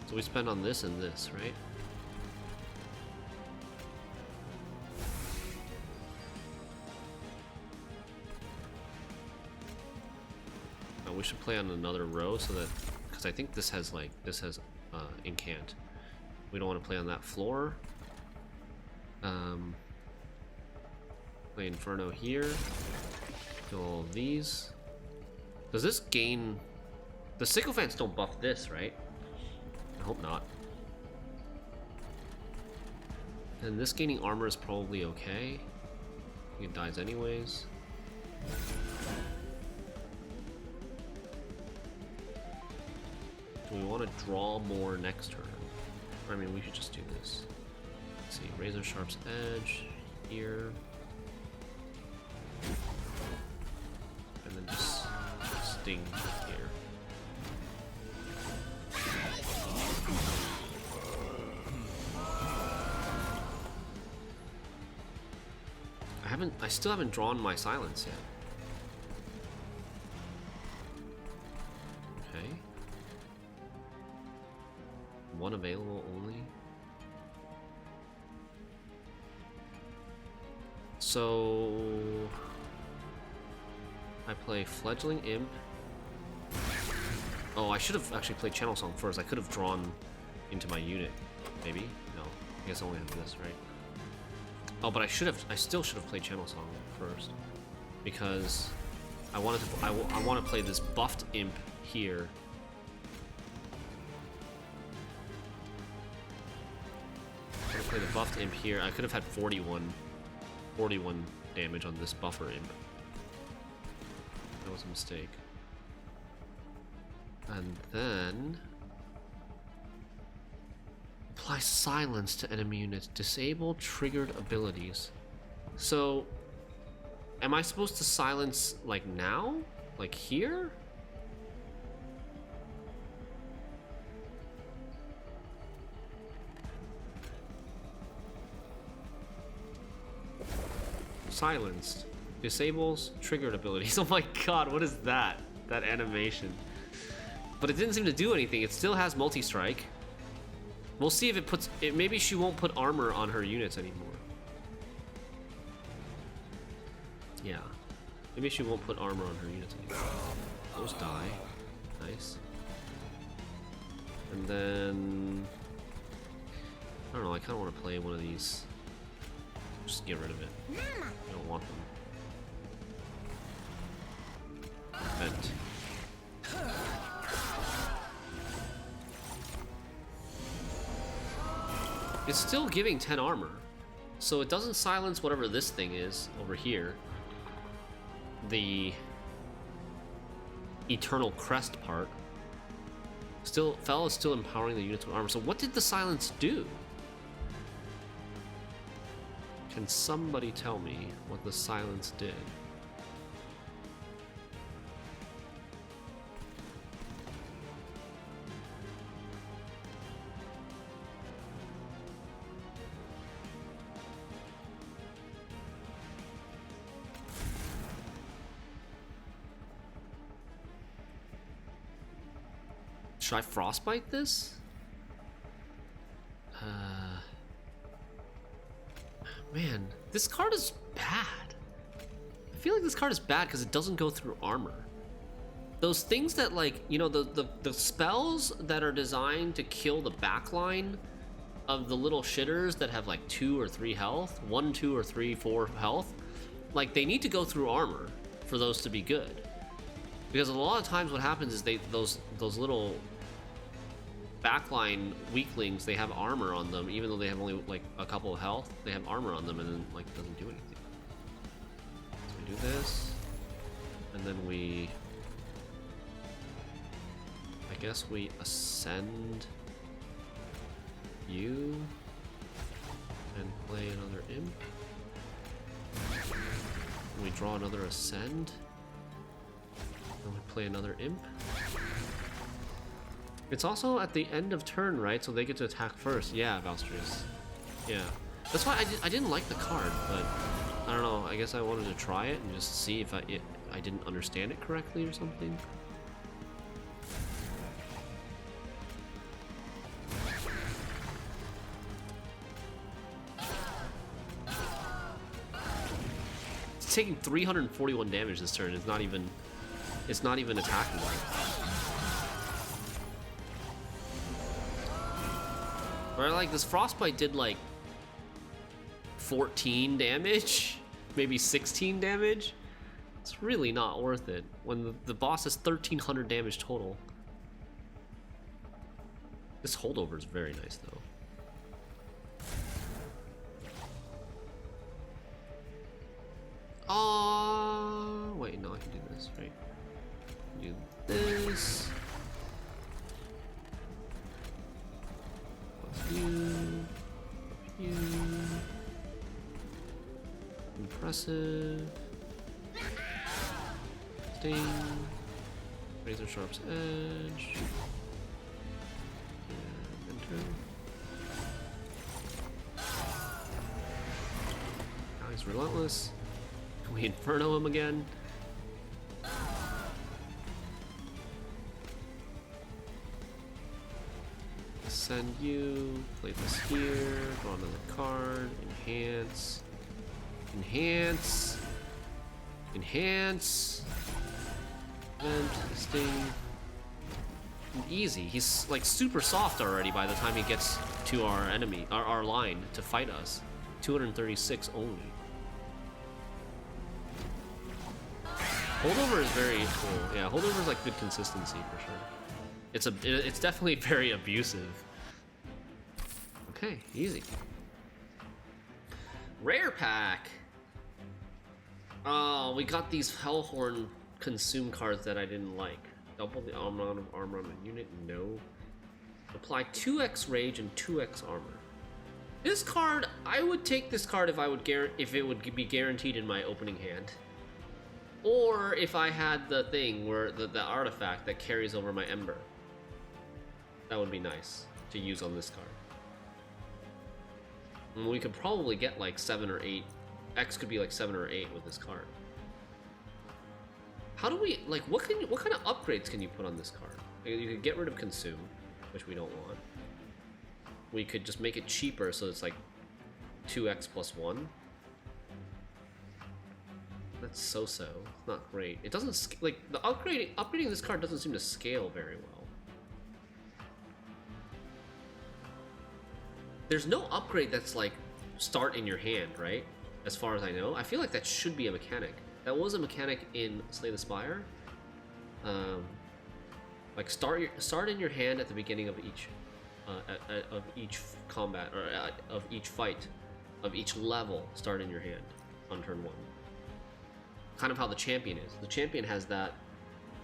So we spend on this and this, right? Now we should play on another row so that, because I think this has incant. We don't want to play on that floor. Play Inferno here. Kill all of these. Does this gain... The sycophants don't buff this, right? I hope not. And this gaining armor is probably okay. It dies anyways. Do we want to draw more next turn? I mean, we should just do this. Let's see, Razor Sharp's Edge here. And then just sting here. I still haven't drawn my silence yet. Okay. One available only. So I play Fledgling Imp. Oh, I should have actually played Channel Song first. I could have drawn into my unit. Maybe? No. I guess I only have this, right? Oh, but I still should have played Channel Song first, because I want to play this buffed imp here. I want to play the buffed imp here. I could have had 41 damage on this buffer imp. That was a mistake. And then apply silence to enemy units. Disable triggered abilities. So, am I supposed to silence, like, now? Like, here? Silenced. Disables triggered abilities. Oh my god, what is that? That animation. But it didn't seem to do anything. It still has multi-strike. We'll see if it puts... maybe she won't put armor on her units anymore. Yeah. Maybe she won't put armor on her units anymore. Those die. Nice. And then... I don't know, I kind of want to play one of these. Just get rid of it. I don't want them. Vent. It's still giving 10 armor, so it doesn't silence whatever this thing is over here. The Eternal Crest part. Still, Fel is still empowering the units with armor. So what did the silence do? Can somebody tell me what the silence did? Should I frostbite this? Man, this card is bad. I feel like this card is bad because it doesn't go through armor. Those things that, like, you know, the spells that are designed to kill the backline of the little shitters that have like 2 or 3 health, 1, 2, or 3, 4 health, like, they need to go through armor for those to be good. Because a lot of times what happens is those little backline weaklings, they have armor on them, even though they have only like a couple of health. They have armor on them, and then like it doesn't do anything. So we do this, and then I guess we ascend you and play another imp. And we draw another ascend. And we play another imp. It's also at the end of turn, right? So they get to attack first. Yeah, Valstrius. Yeah. That's why I didn't like the card, but I don't know. I guess I wanted to try it and just see if I didn't understand it correctly or something. It's taking 341 damage this turn. It's not even attackable. Or like this frostbite did like 14 damage, maybe 16 damage. It's really not worth it when the boss has 1300 damage total. This holdover is very nice though. Wait, no, I can do this, right? Do this. You. Impressive. Sting. Razor Sharp's Edge. And enter. Now he's relentless. We Inferno him again. Send you, play this here, draw another card, enhance, enhance, enhance, and sting. Easy. He's like super soft already by the time he gets to our enemy, our line to fight us. 236 only. Holdover is very cool. Yeah, holdover is like good consistency for sure. It's definitely very abusive. Okay, easy. Rare pack. Oh, we got these Hellhorn consume cards that I didn't like. Double the armor on a unit, no. Apply 2x rage and 2x armor. This card, I would take this card if it would be guaranteed in my opening hand. Or if I had the thing where the artifact that carries over my Ember. That would be nice to use on this card. And we could probably get like 7 or 8. X could be like 7 or 8 with this card. How do we, like, what kind of upgrades can you put on this card? You could get rid of Consume, which we don't want. We could just make it cheaper so it's like 2x plus 1. That's so-so. It's not great. It doesn't, like, the upgrading this card doesn't seem to scale very well. There's no upgrade that's like start in your hand, right? As far as I know. I feel like that should be a mechanic. That was a mechanic in Slay the Spire. Like start in your hand at the beginning of each combat, or of each fight, of each level. Start in your hand on turn 1. Kind of how the champion is. The champion has that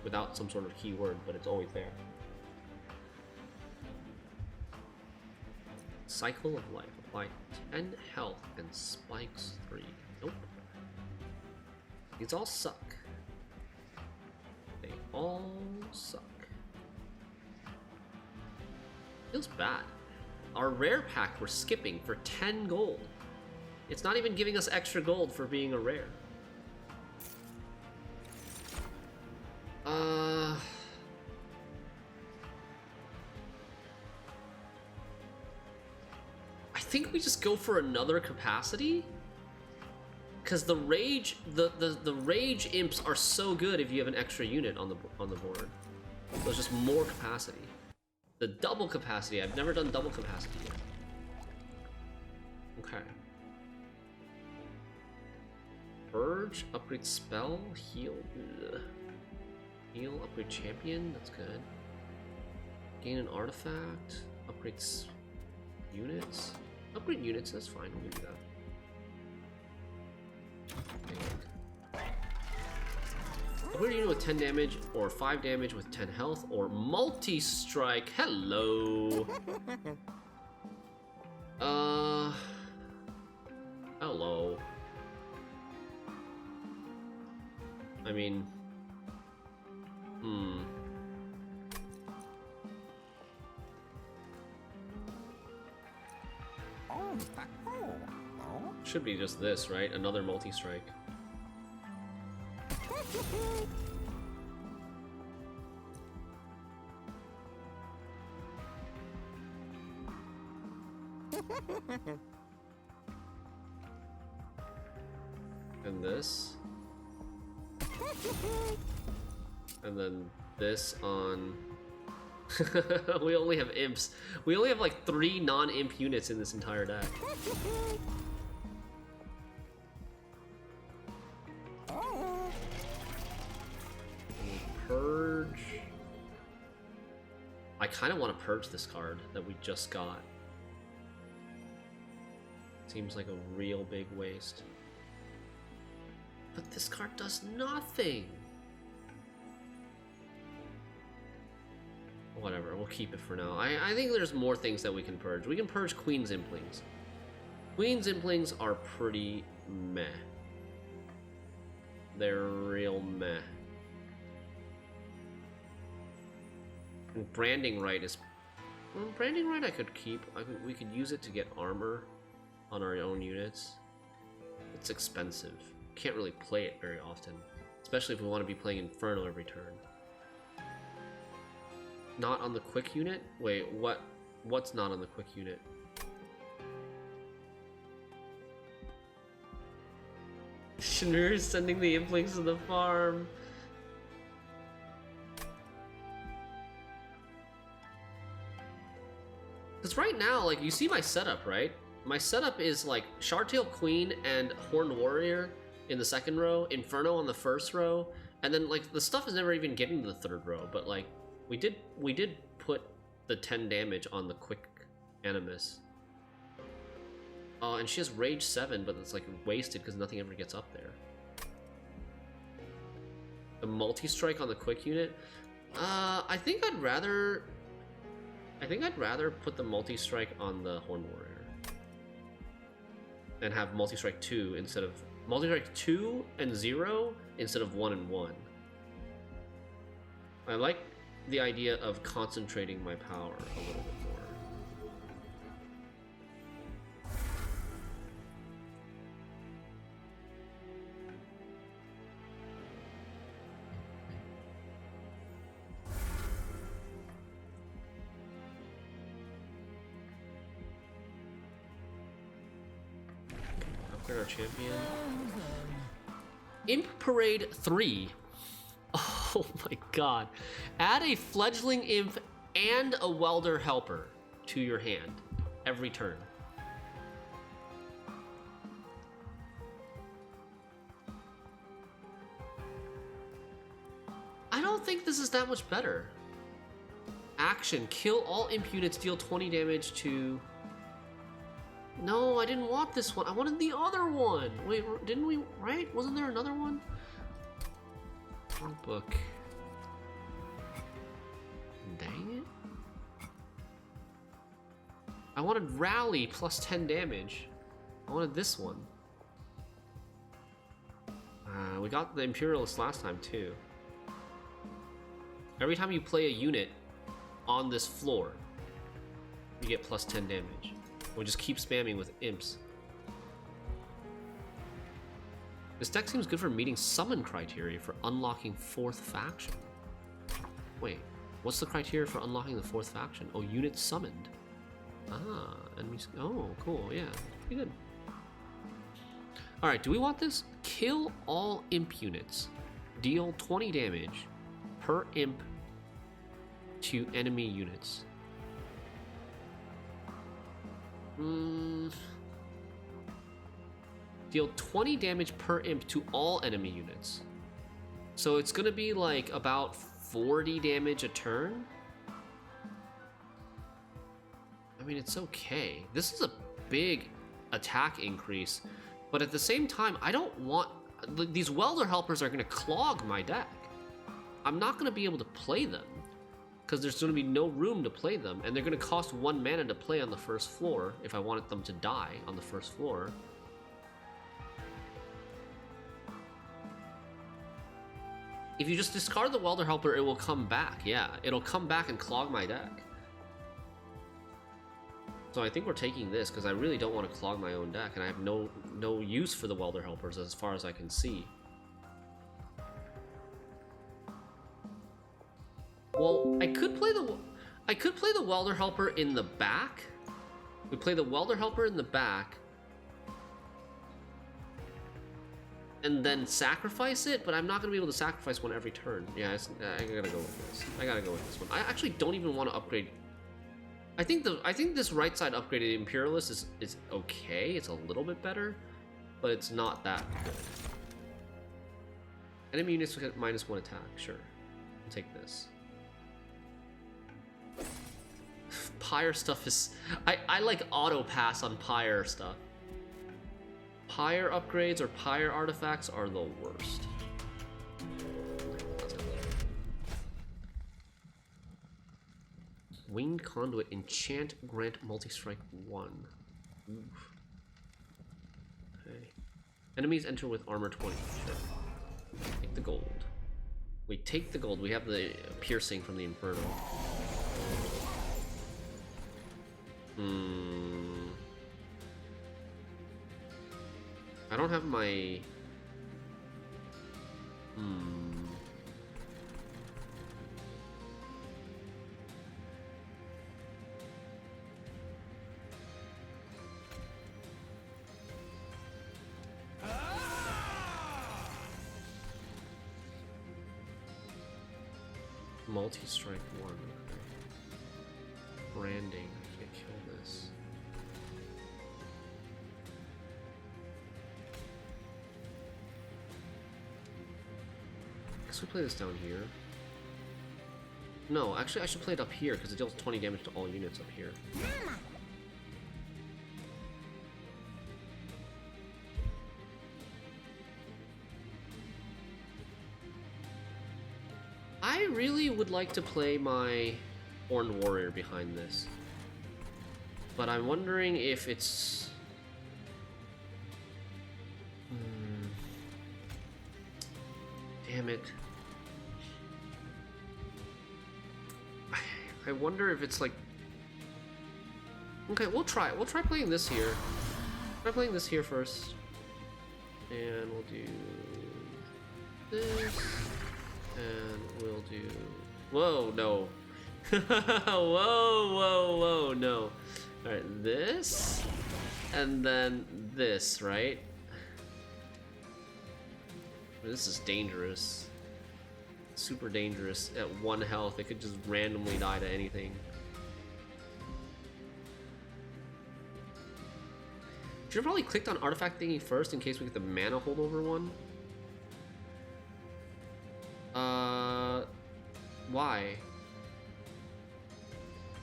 without some sort of keyword, but it's always there. Cycle of Life. Apply 10 health and spikes 3. Nope. These all suck. They all suck. Feels bad. Our rare pack we're skipping for 10 gold. It's not even giving us extra gold for being a rare. I think we just go for another capacity, because the rage imps are so good if you have an extra unit on the board. So it's just more capacity. The double capacity, I've never done double capacity yet. Okay. Purge, upgrade spell, heal. Ugh. Heal, upgrade champion, that's good. Gain an artifact, upgrades units. Upgrade units, that's fine, we'll do that. Upgrade unit with 10 damage, or 5 damage with 10 health, or multi-strike. Hello! Hello. I mean... Should be just this, right? Another multi-strike. And this. And then this on... We only have imps. We only have like 3 non-imp units in this entire deck. Purge. I kind of want to purge this card that we just got. Seems like a real big waste. But this card does nothing. Whatever, we'll keep it for now. I think there's more things that we can purge. We can purge Queen's Implings. Queen's Implings are pretty meh. They're real meh. Branding right is... Well, branding right I could keep. We could use it to get armor on our own units. It's expensive. Can't really play it very often. Especially if we want to be playing Inferno every turn. Not on the quick unit? Wait, what's not on the quick unit? Shinur is sending the Implings to the farm. Because right now, like, you see my setup, right? My setup is like Shardtail Queen and Horned Warrior in the second row, Inferno on the first row, and then like the stuff is never even getting to the third row, but like we did put the 10 damage on the quick Animus. Oh, and she has Rage 7, but it's like wasted because nothing ever gets up there. The multi-strike on the quick unit? I think I'd rather put the multi-strike on the Horned Warrior. And have multi-strike 2 instead of... Multi-strike 2 and 0 instead of 1 and 1. I like the idea of concentrating my power a little bit more. Our champion. Imp Parade 3. Oh my god. Add a fledgling imp and a welder helper to your hand every turn. I don't think this is that much better. Action. Kill all imp units, deal 20 damage to... No, I didn't want this one. I wanted the other one. Wait, didn't we? Right? Wasn't there another one? Wrong book. Dang it. I wanted Rally plus 10 damage. I wanted this one. We got the Imperialist last time too. Every time you play a unit on this floor, you get plus 10 damage. We'll just keep spamming with imps. This deck seems good for meeting summon criteria for unlocking 4th faction. Wait, what's the criteria for unlocking the 4th faction? Oh, units summoned. Ah, enemies. Oh, cool. Yeah, pretty good. All right, do we want this? Kill all imp units. Deal 20 damage per imp to enemy units. Deal 20 damage per imp to all enemy units. So it's gonna be like about 40 damage a turn. I mean, it's okay. This is a big attack increase, but at the same time, I don't want... These welder helpers are gonna clog my deck. I'm not gonna be able to play them, because there's going to be no room to play them, and they're going to cost 1 mana to play on the first floor if I wanted them to die on the first floor. If you just discard the Welder Helper, it will come back. Yeah, it'll come back and clog my deck. So I think we're taking this, because I really don't want to clog my own deck, and I have no use for the Welder Helpers as far as I can see. Well, I could play the Welder Helper in the back. We play the Welder Helper in the back, and then sacrifice it. But I'm not gonna be able to sacrifice one every turn. Yeah, I gotta go with this. I gotta go with this one. I actually don't even want to upgrade. I think this right side upgraded Imperialist is okay. It's a little bit better, but it's not that good. Enemy units get -1 attack. Sure, I'll take this. Pyre stuff is... I like auto pass on Pyre stuff. Pyre upgrades or Pyre artifacts are the worst. Winged Conduit, enchant, grant multi-strike 1. Oof. Okay. Enemies enter with armor 20. Sure. Take the gold. We take the gold. We have the piercing from the Inferno. Hmm. I don't have my... Hmm. Multi-strike 1. Okay. Branding. I can't kill this. Guess we play this down here. No, actually I should play it up here because it deals 20 damage to all units up here. I really would like to play my Horned Warrior behind this. But I'm wondering if it's... Damn it. I wonder if it's like... Okay, we'll try. We'll try playing this here. Try playing this here first. And we'll do this. And we'll do... Whoa, no. whoa, no. Alright, this. And then this, right? This is dangerous. Super dangerous. At 1 health, it could just randomly die to anything. Should have probably clicked on artifact thingy first in case we get the mana holdover one. Why?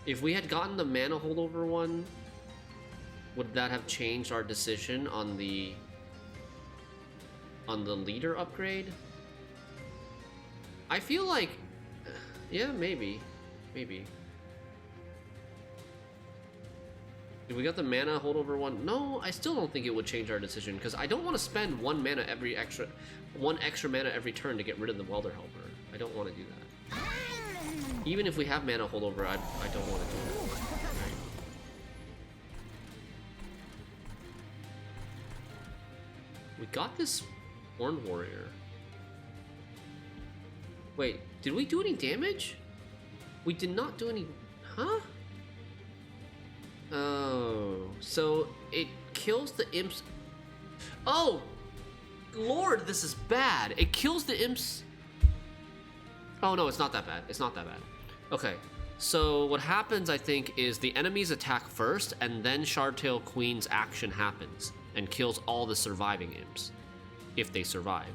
If we had gotten the mana holdover one, would that have changed our decision on the leader upgrade? I feel like, yeah, maybe. If we got the mana holdover one, no, I still don't think it would change our decision because I don't want to spend one extra mana every turn to get rid of the Welder Helper. I don't want to do that. Even if we have mana holdover, I don't want to do that. Right. We got this Horned Warrior. Wait, did we do any damage? We did not do any... Huh? Oh, so it kills the imps... Oh! Lord, this is bad. It kills the imps... Oh no, it's not that bad. It's not that bad. Okay, so what happens, I think, is the enemies attack first, and then Shardtail Queen's action happens and kills all the surviving imps, if they survive.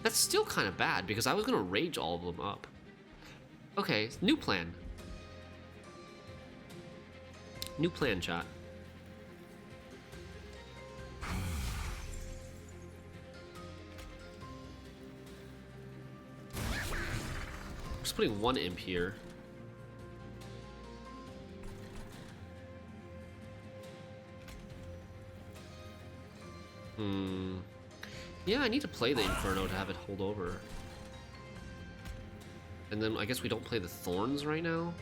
That's still kind of bad, because I was going to rage all of them up. Okay, new plan. New plan, chat. Just putting 1 imp here. Yeah, I need to play the Inferno to have it hold over. And then I guess we don't play the Thorns right now.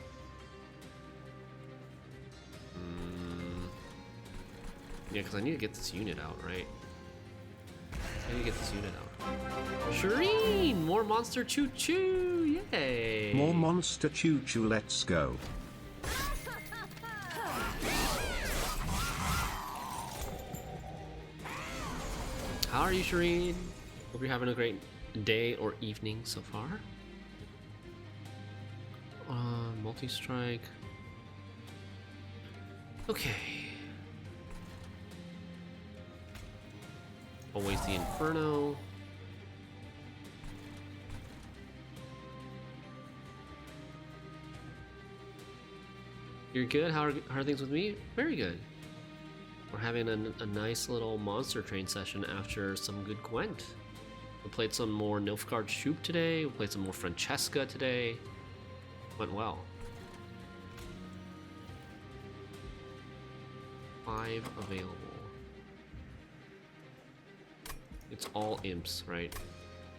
Yeah, because I need to get this unit out, right? I need to get this unit out. Shireen! More monster choo-choo! Yay! More monster choo-choo, let's go. How are you, Shireen? Hope you're having a great day or evening so far. Multi-strike. Okay. Always the Inferno. You're good? How are things with me? Very good. We're having a nice little monster train session after some good Gwent. We played some more Nilfgaard Shup today. We played some more Francesca today. Went well. 5 available. It's all imps, right?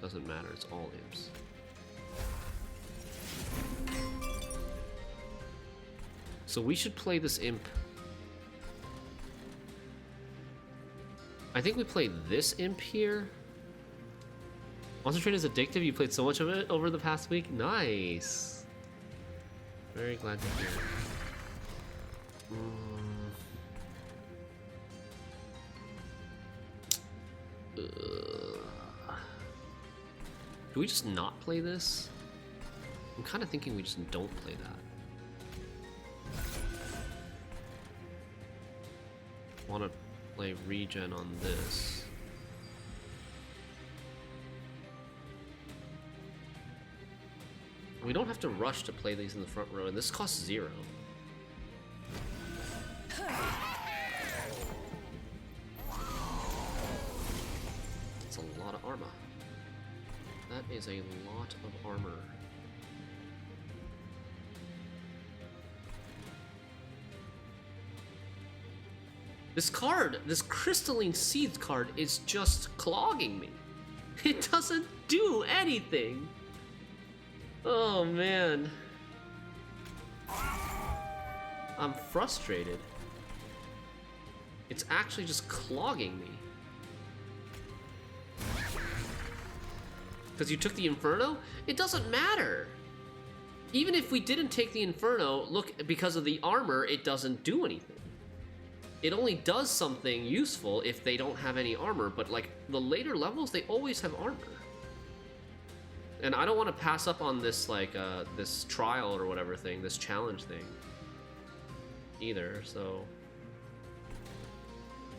Doesn't matter, it's all imps. So we should play this imp. I think we played this imp here. Monster Train is addictive. You played so much of it over the past week. Nice. Very glad to hear. Do we just not play this? I'm kind of thinking we just don't play that. Want to play regen on this. We don't have to rush to play these in the front row, and this costs 0. It's a lot of armor. That is a lot of armor. This card, this Crystalline Seeds card, is just clogging me. It doesn't do anything. Oh man. I'm frustrated. It's actually just clogging me. Because you took the Inferno? It doesn't matter. Even if we didn't take the Inferno, look, because of the armor, it doesn't do anything. It only does something useful if they don't have any armor, but like the later levels, they always have armor. And I don't want to pass up on this, like, this trial or whatever thing, this challenge thing, either, so...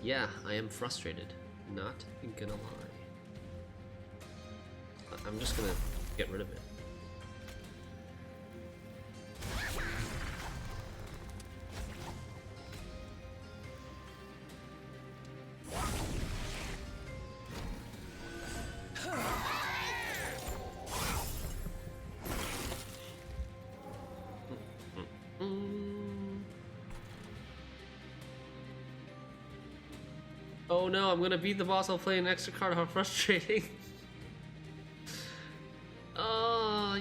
Yeah, I am frustrated. Not gonna lie. I'm just gonna get rid of it. Oh no, I'm gonna beat the boss while playing an extra card. How frustrating.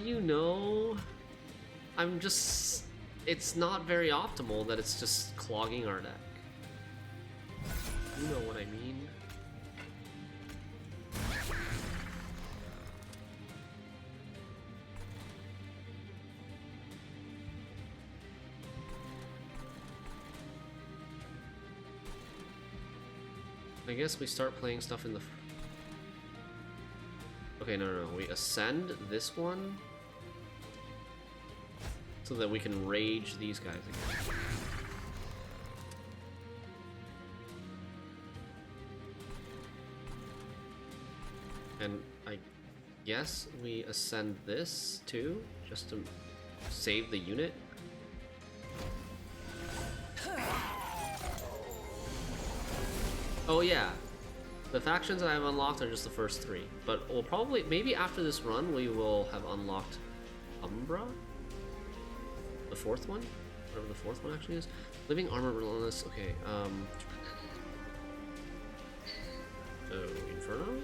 You know. I'm just... It's not very optimal that it's just clogging our deck. You know what I mean. I guess we start playing stuff in the... Okay, no. We ascend this one so that we can rage these guys again. And I guess we ascend this too, just to save the unit. Oh yeah, the factions I have unlocked are just the first 3, but we'll probably, maybe after this run, we will have unlocked Umbra? The 4th one? Whatever the 4th one actually is. Living Armor Relentless, okay, so, Inferno?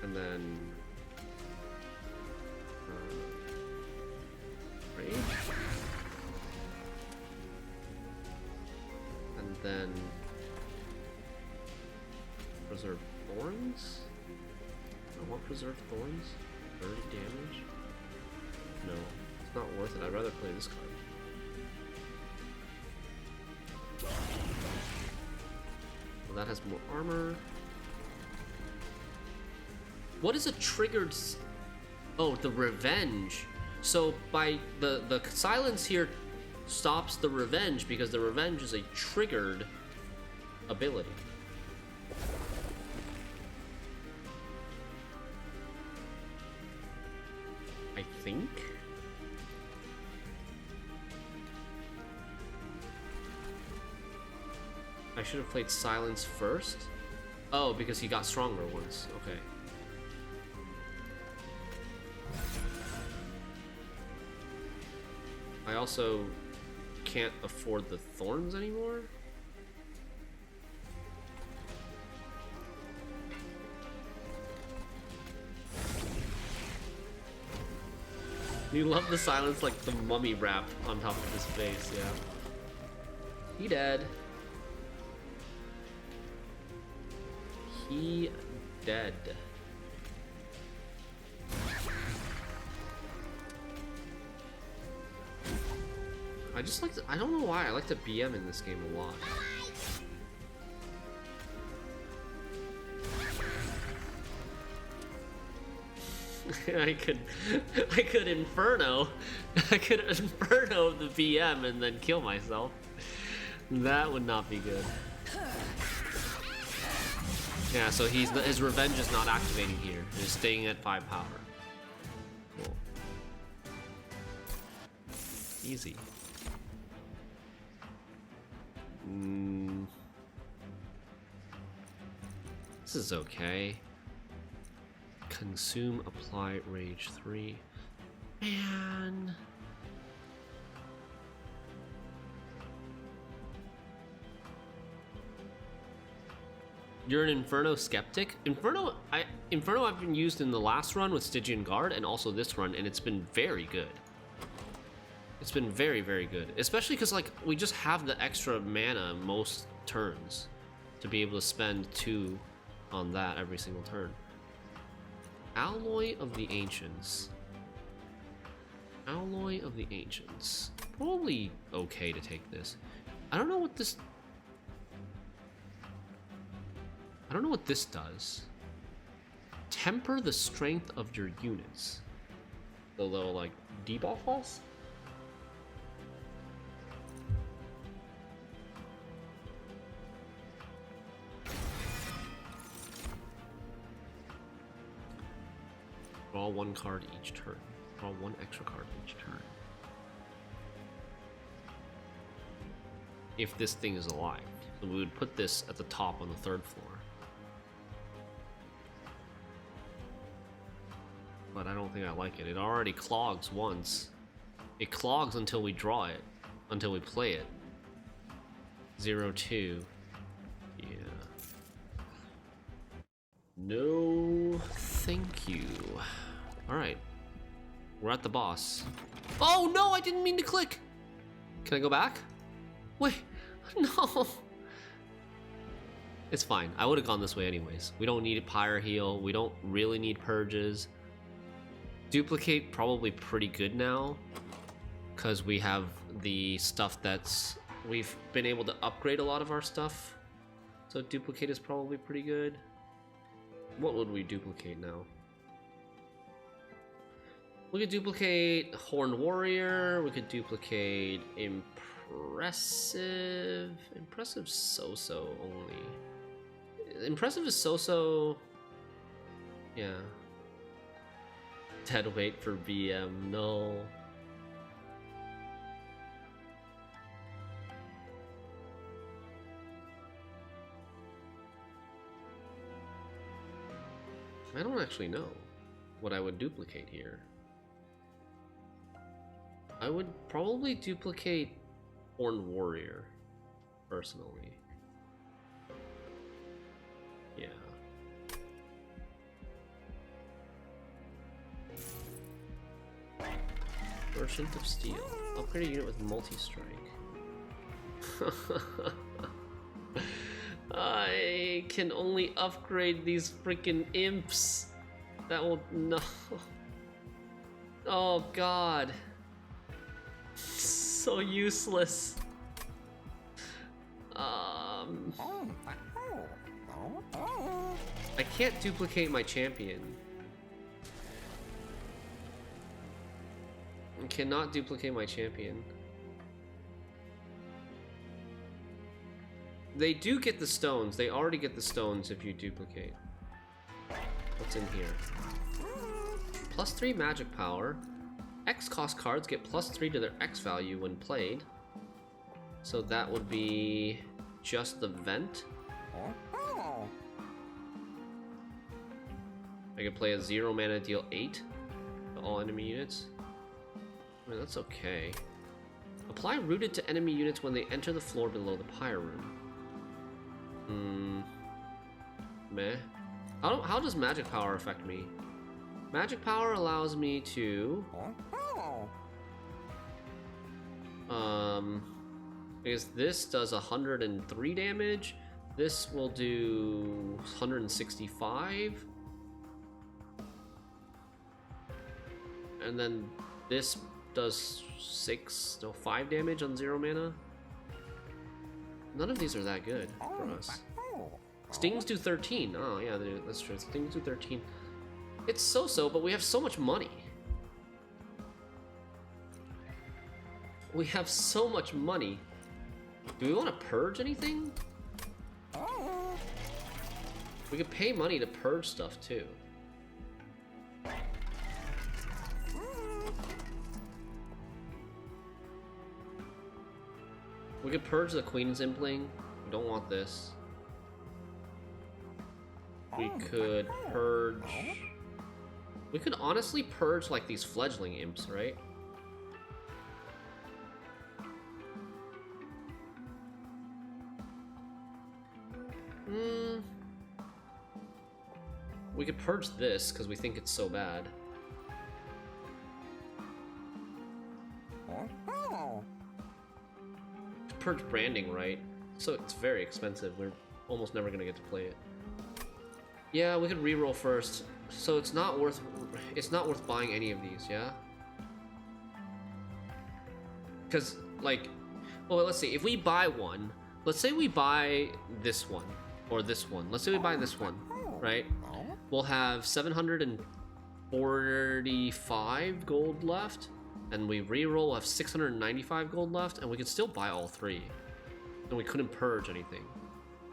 And then... Rage? And then Preserve Thorns? I want Preserve Thorns? 30 damage? No, it's not worth it. I'd rather play this card. Well, that has more armor. What is a triggered... Oh, the Revenge. So by the silence here stops the Revenge because the Revenge is a triggered ability. I think? I should have played Silence first? Oh, because he got stronger once. Okay. I also can't afford the thorns anymore. You love the silence like the mummy wrap on top of his face, yeah. He dead. He dead. I just like to, I don't know why, I like to BM in this game a lot. I could Inferno. I could Inferno the BM and then kill myself. That would not be good. Yeah, so his revenge is not activating here. It's staying at 5 power. Cool. Easy. This is okay. Consume, apply, rage 3. Man. You're an Inferno skeptic? Inferno I've been used in the last run with Stygian Guard and also this run, and it's been very good. It's been very, very good. Especially because like we just have the extra mana most turns to be able to spend 2 on that every single turn. Alloy of the Ancients. Alloy of the Ancients. Probably okay to take this. I don't know what this does. Temper the strength of your units. So they'll like debuff us? Draw 1 card each turn. Draw 1 extra card each turn. If this thing is alive. So we would put this at the top on the 3rd floor. But I don't think I like it. It already clogs once. It clogs until we draw it. Until we play it. 0-2. Yeah. No, thank you. Alright. We're at the boss. Oh no, I didn't mean to click! Can I go back? Wait, no! It's fine. I would have gone this way anyways. We don't need a Pyre Heal. We don't really need purges. Duplicate probably pretty good now. Because we have the stuff that's... We've been able to upgrade a lot of our stuff. So duplicate is probably pretty good. What would we duplicate now? We could duplicate Horned Warrior. We could duplicate Impressive. Impressive's so-so only. Impressive is so-so. Yeah. Dead weight for BM. No. I don't actually know what I would duplicate here. I would probably duplicate Horned Warrior, personally. Yeah. Merchant of Steel. Upgrade a unit with multi-strike. I can only upgrade these freaking imps. That will no. Oh god. So useless. I can't duplicate my champion. I cannot duplicate my champion. They do get the stones. They already get the stones if you duplicate. What's in here? +3 magic power. X cost cards get +3 to their X value when played. So that would be just the vent. I could play a 0 mana, deal 8 to all enemy units. I mean, that's okay. Apply rooted to enemy units when they enter the floor below the Pyre Room. Meh. How does magic power affect me? Magic power allows me to Because this does 103 damage. This will do 165. And then this does 5 damage on 0 mana. None of these are that good for us. Stings do 13. Oh, yeah, that's true. Stings do 13. It's so-so, but we have so much money. We have so much money. Do we want to purge anything? We could pay money to purge stuff, too. We could purge the Queen's Impling. We don't want this. We could purge... We could honestly purge, like, these fledgling imps, right? We could purge this, because we think it's so bad. Purge branding, right? So it's very expensive. We're almost never gonna get to play it. Yeah, we could reroll first. So it's not worth buying any of these, yeah? Because, like, well, let's see. If we buy one, let's say we buy this one or this one. Let's say we buy this one, right? We'll have 745 gold left, and we reroll, we'll have 695 gold left, and we can still buy all three. And we couldn't purge anything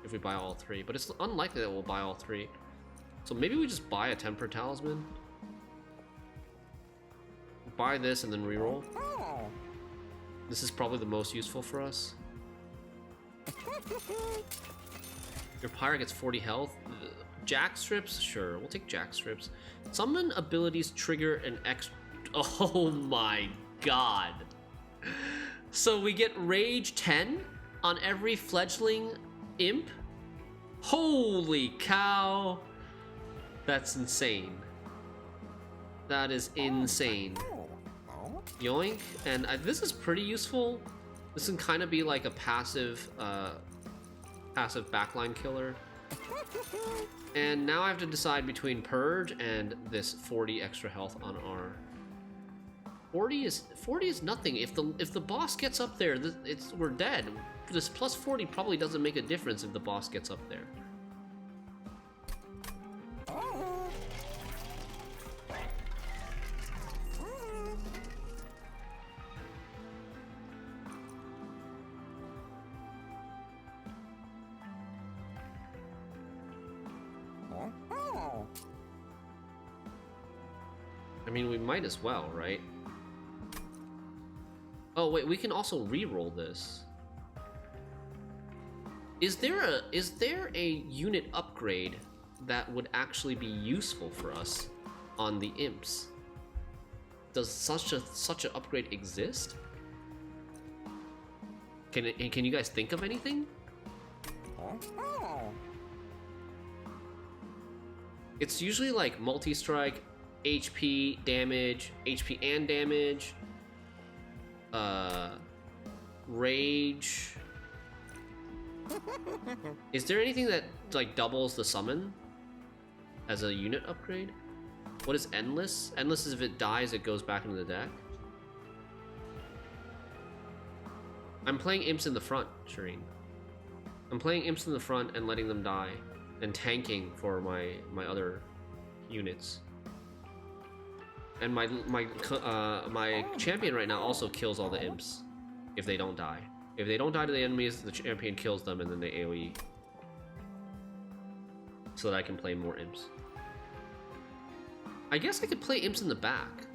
if we buy all three, but it's unlikely that we'll buy all three. So maybe we just buy a Temper Talisman. Buy this and then reroll. This is probably the most useful for us. Your Pyre gets 40 health. Jack Strips? Sure, we'll take Jack Strips. Summon abilities trigger an extra... Oh my god. So we get Rage 10 on every fledgling imp? Holy cow. That's insane. That is insane. Yoink. And this is pretty useful. This can kind of be like a passive backline killer. And now I have to decide between Purge and this 40 extra health on our... 40 is nothing. If the boss gets up there, we're dead. This plus 40 probably doesn't make a difference if the boss gets up there. I mean, we might as well, right? Oh wait, we can also re-roll this. Is there a unit upgrade that would actually be useful for us on the imps? Does such an upgrade exist? Can you guys think of anything? It's usually like multi-strike, HP, damage, HP and damage, rage. Is there anything that like doubles the summon as a unit upgrade? What is endless? Endless is if it dies, it goes back into the deck. I'm playing imps in the front, Shireen. I'm playing imps in the front and letting them die, and tanking for my other units. And my champion right now also kills all the imps if they don't die. If they don't die to the enemies, the champion kills them and then they AoE. So that I can play more imps. I guess I could play imps in the back.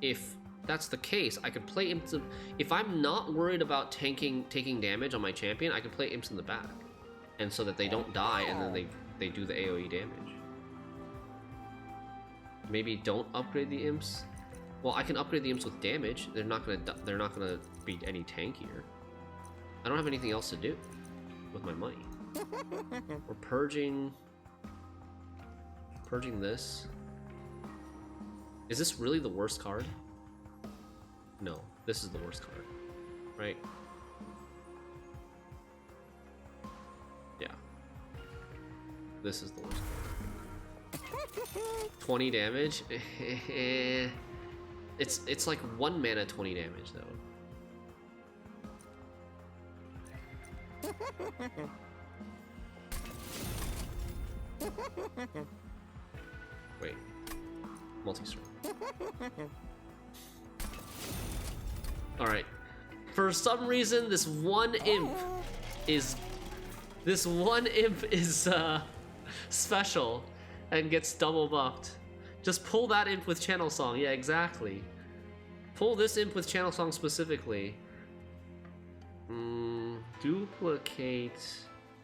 If that's the case, I could play imps if I'm not worried about taking damage on my champion, I could play imps in the back. And so that they don't die and then they do the AoE damage. Maybe don't upgrade the imps. Well, I can upgrade the imps with damage. They're not gonna be any tankier. I don't have anything else to do with my money. We're purging this. Is this really the worst card? No, this is the worst card, right? Yeah. This is the worst card. 20 damage? It's like 1 mana 20 damage though. Wait. Multi-strike. Alright. For some reason, this one imp is special and gets double buffed. Just pull that imp with Channel Song. Yeah, exactly. Pull this imp with Channel Song specifically. Duplicate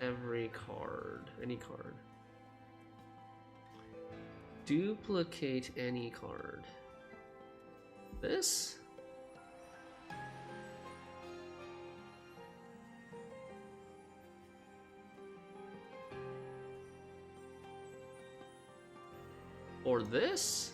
every card. Any card. Duplicate any card. This? Or this?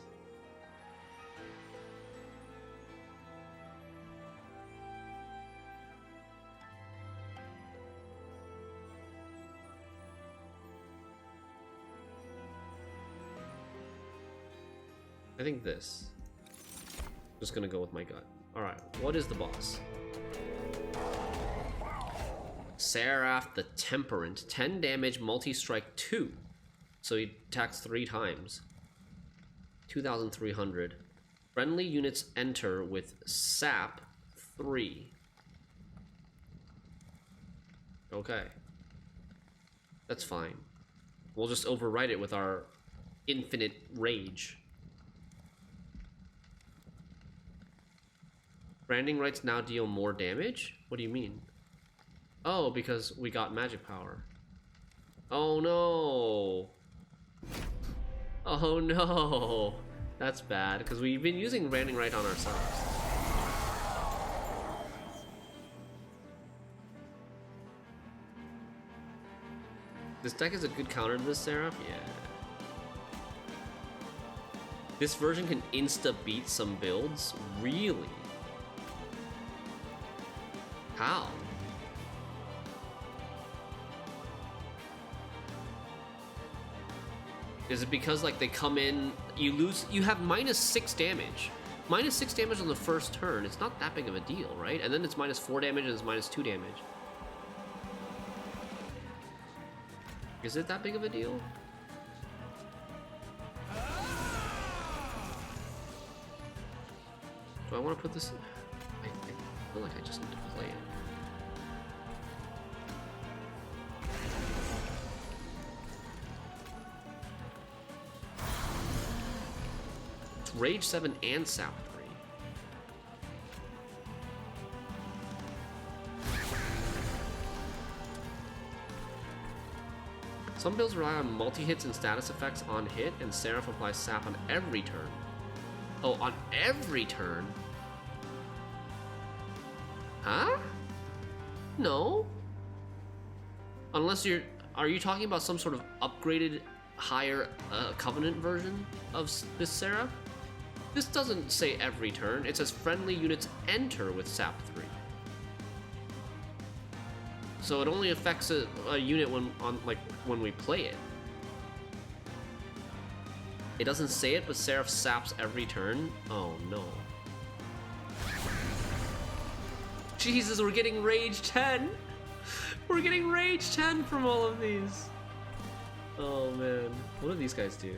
I think this. Just gonna go with my gut. Alright, what is the boss? Seraph the Temperant. 10 damage, multi-strike 2. So he attacks 3 times. 2,300. Friendly units enter with Sap 3. Okay. That's fine. We'll just overwrite it with our infinite rage. Branding rights now deal more damage? What do you mean? Oh, because we got magic power. Oh no! Oh no! That's bad, because we've been using branding right on ourselves. This deck is a good counter to this Seraph? Yeah. This version can insta-beat some builds? Really? How? Is it because like they come in, you have -6 damage. -6 damage on the first turn, it's not that big of a deal, right? And then it's -4 damage and it's -2 damage. Is it that big of a deal? Do I want to put this in? I feel like I just need to play it. It's Rage 7 and Sap 3. Some builds rely on multi-hits and status effects on hit, and Seraph applies Sap on every turn. Oh, on every turn? Huh? No. Unless are you talking about some sort of upgraded, higher Covenant version of this Seraph? This doesn't say every turn, it says friendly units enter with Sap 3. So it only affects a unit when we play it. It doesn't say it, but Seraph saps every turn. Oh no. Jesus, we're getting Rage 10! We're getting Rage 10 from all of these! Oh man, what do these guys do?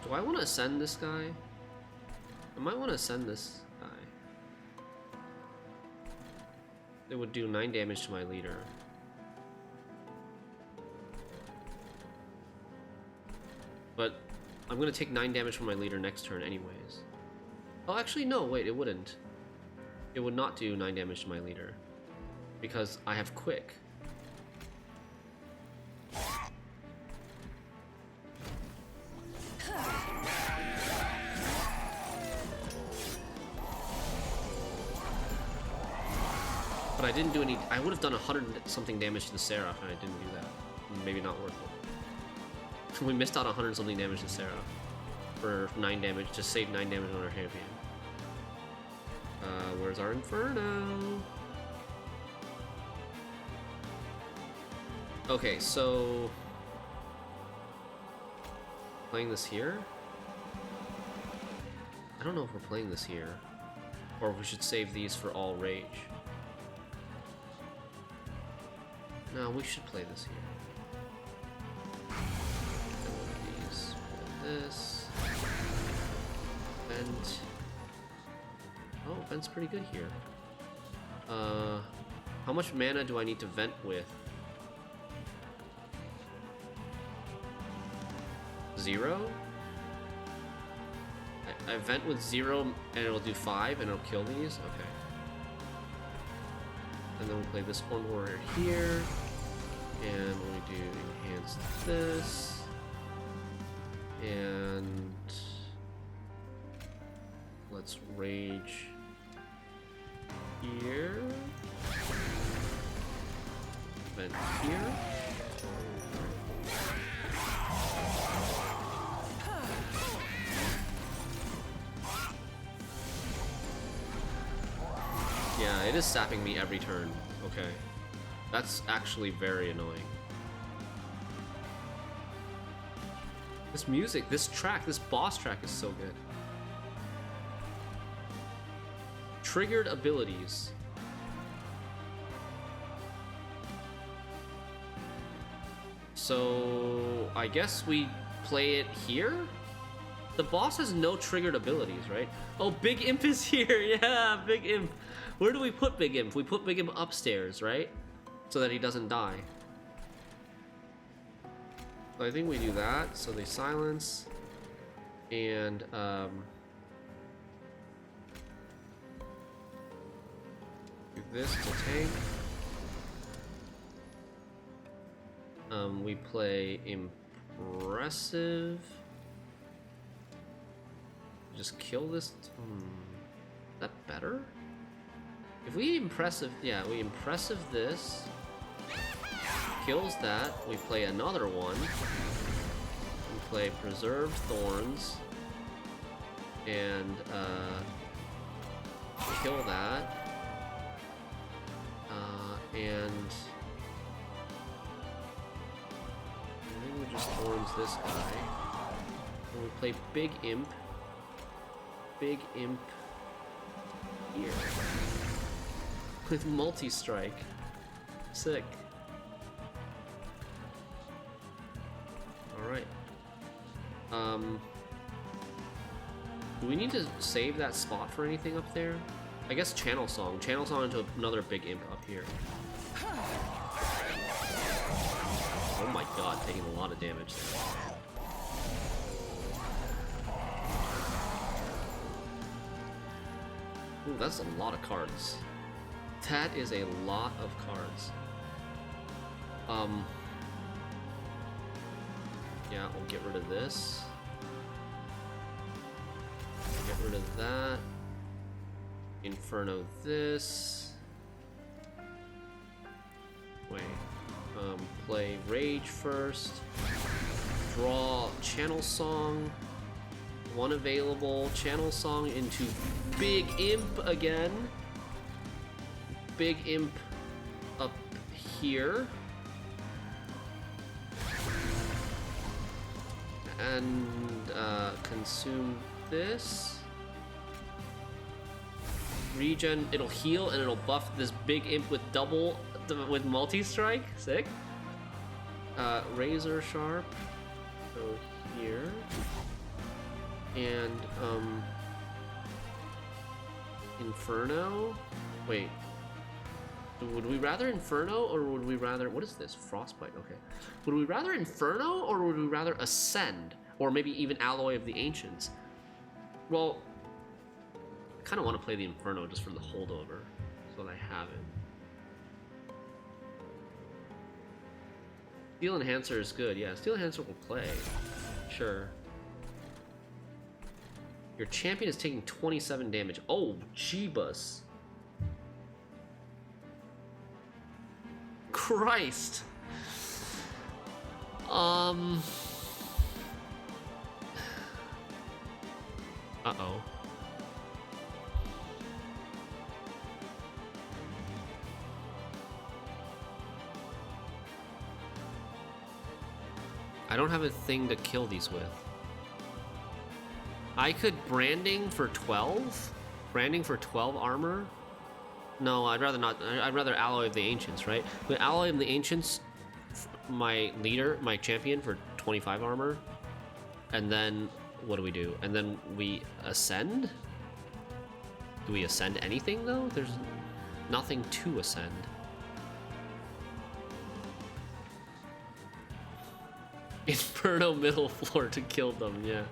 Do I want to ascend this guy? I might want to ascend this guy. It would do 9 damage to my leader. But I'm gonna take 9 damage from my leader next turn anyways. Oh, actually no, wait, it wouldn't. It would not do 9 damage to my leader. Because I have Quick. But I didn't do any. I would have done 100 something damage to the Seraph, and I didn't do that. Maybe not worth it. We missed out on 100 something damage to Seraph for 9 damage. Just save 9 damage on our champion. Where's our Inferno? Okay, so playing this here? I don't know if we're playing this here, or if we should save these for all rage. No, we should play this here. And one of these, this, vent. Oh, vent's pretty good here. How much mana do I need to vent with? 0? I vent with 0 and it'll do 5 and it'll kill these? Okay. And then we'll play this one warrior here. And we do enhance this. And let's rage here. Vent here. Yeah, it is sapping me every turn. Okay. That's actually very annoying. This music, this track, this boss track is so good. Triggered abilities. So, I guess we play it here? The boss has no triggered abilities, right? Oh, Big Imp is here! Yeah, Big Imp! Where do we put Big Imp? We put Big Imp upstairs, right? So that he doesn't die. So I think we do that, so they silence. And, do this to tank. We play Impressive. Just kill this. Is that better? If we Impressive, yeah, we Impressive this. Kills that. We play another one. We play Preserved Thorns. And, kill that. And I think we just Thorns this guy. And we play Big Imp. Big Imp here. With multi-strike. Sick. Alright. Do we need to save that spot for anything up there? I guess Channel Song. Channel Song into another Big Imp up here. Oh my god, taking a lot of damage there. Ooh, that's a lot of cards. That is a lot of cards. Yeah, we'll get rid of this. Get rid of that. Inferno this. Wait. Play Rage first. Draw Channel Song. One available. Channel Song into Big Imp again. Big Imp up here. And consume this. Regen, it'll heal and it'll buff this Big Imp with with multi-strike. Sick. Razor Sharp. Go here. And Inferno. Wait. Would we rather Inferno or would we rather... What is this? Frostbite. Okay. Would we rather Inferno or would we rather Ascend? Or maybe even Alloy of the Ancients? Well, I kind of want to play the Inferno just for the holdover. So that I have it. Steel Enhancer is good. Yeah, Steel Enhancer will play. Sure. Your champion is taking 27 damage. Oh, Jeebus. Christ. Uh-oh. I don't have a thing to kill these with. I could branding for 12? Branding for 12 armor? No, I'd rather not. I'd rather Alloy of the Ancients, right? But Alloy of the Ancients, my leader, my champion for 25 armor. And then, what do we do? And then we ascend? Do we ascend anything, though? There's nothing to ascend. Inferno middle floor to kill them, yeah.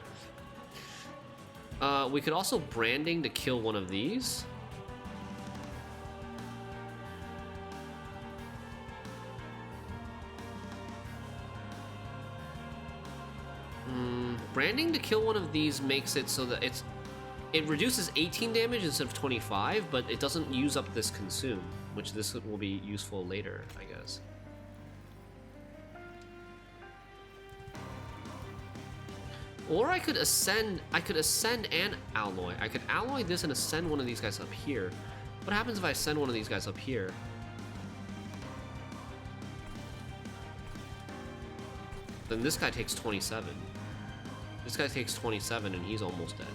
We could also branding to kill one of these. Branding to kill one of these makes it so that it reduces 18 damage instead of 25, but it doesn't use up this consume, which this will be useful later, I guess. Or I could ascend and alloy. I could alloy this and ascend one of these guys up here. What happens if I send one of these guys up here? Then this guy takes 27. This guy takes 27 and he's almost dead.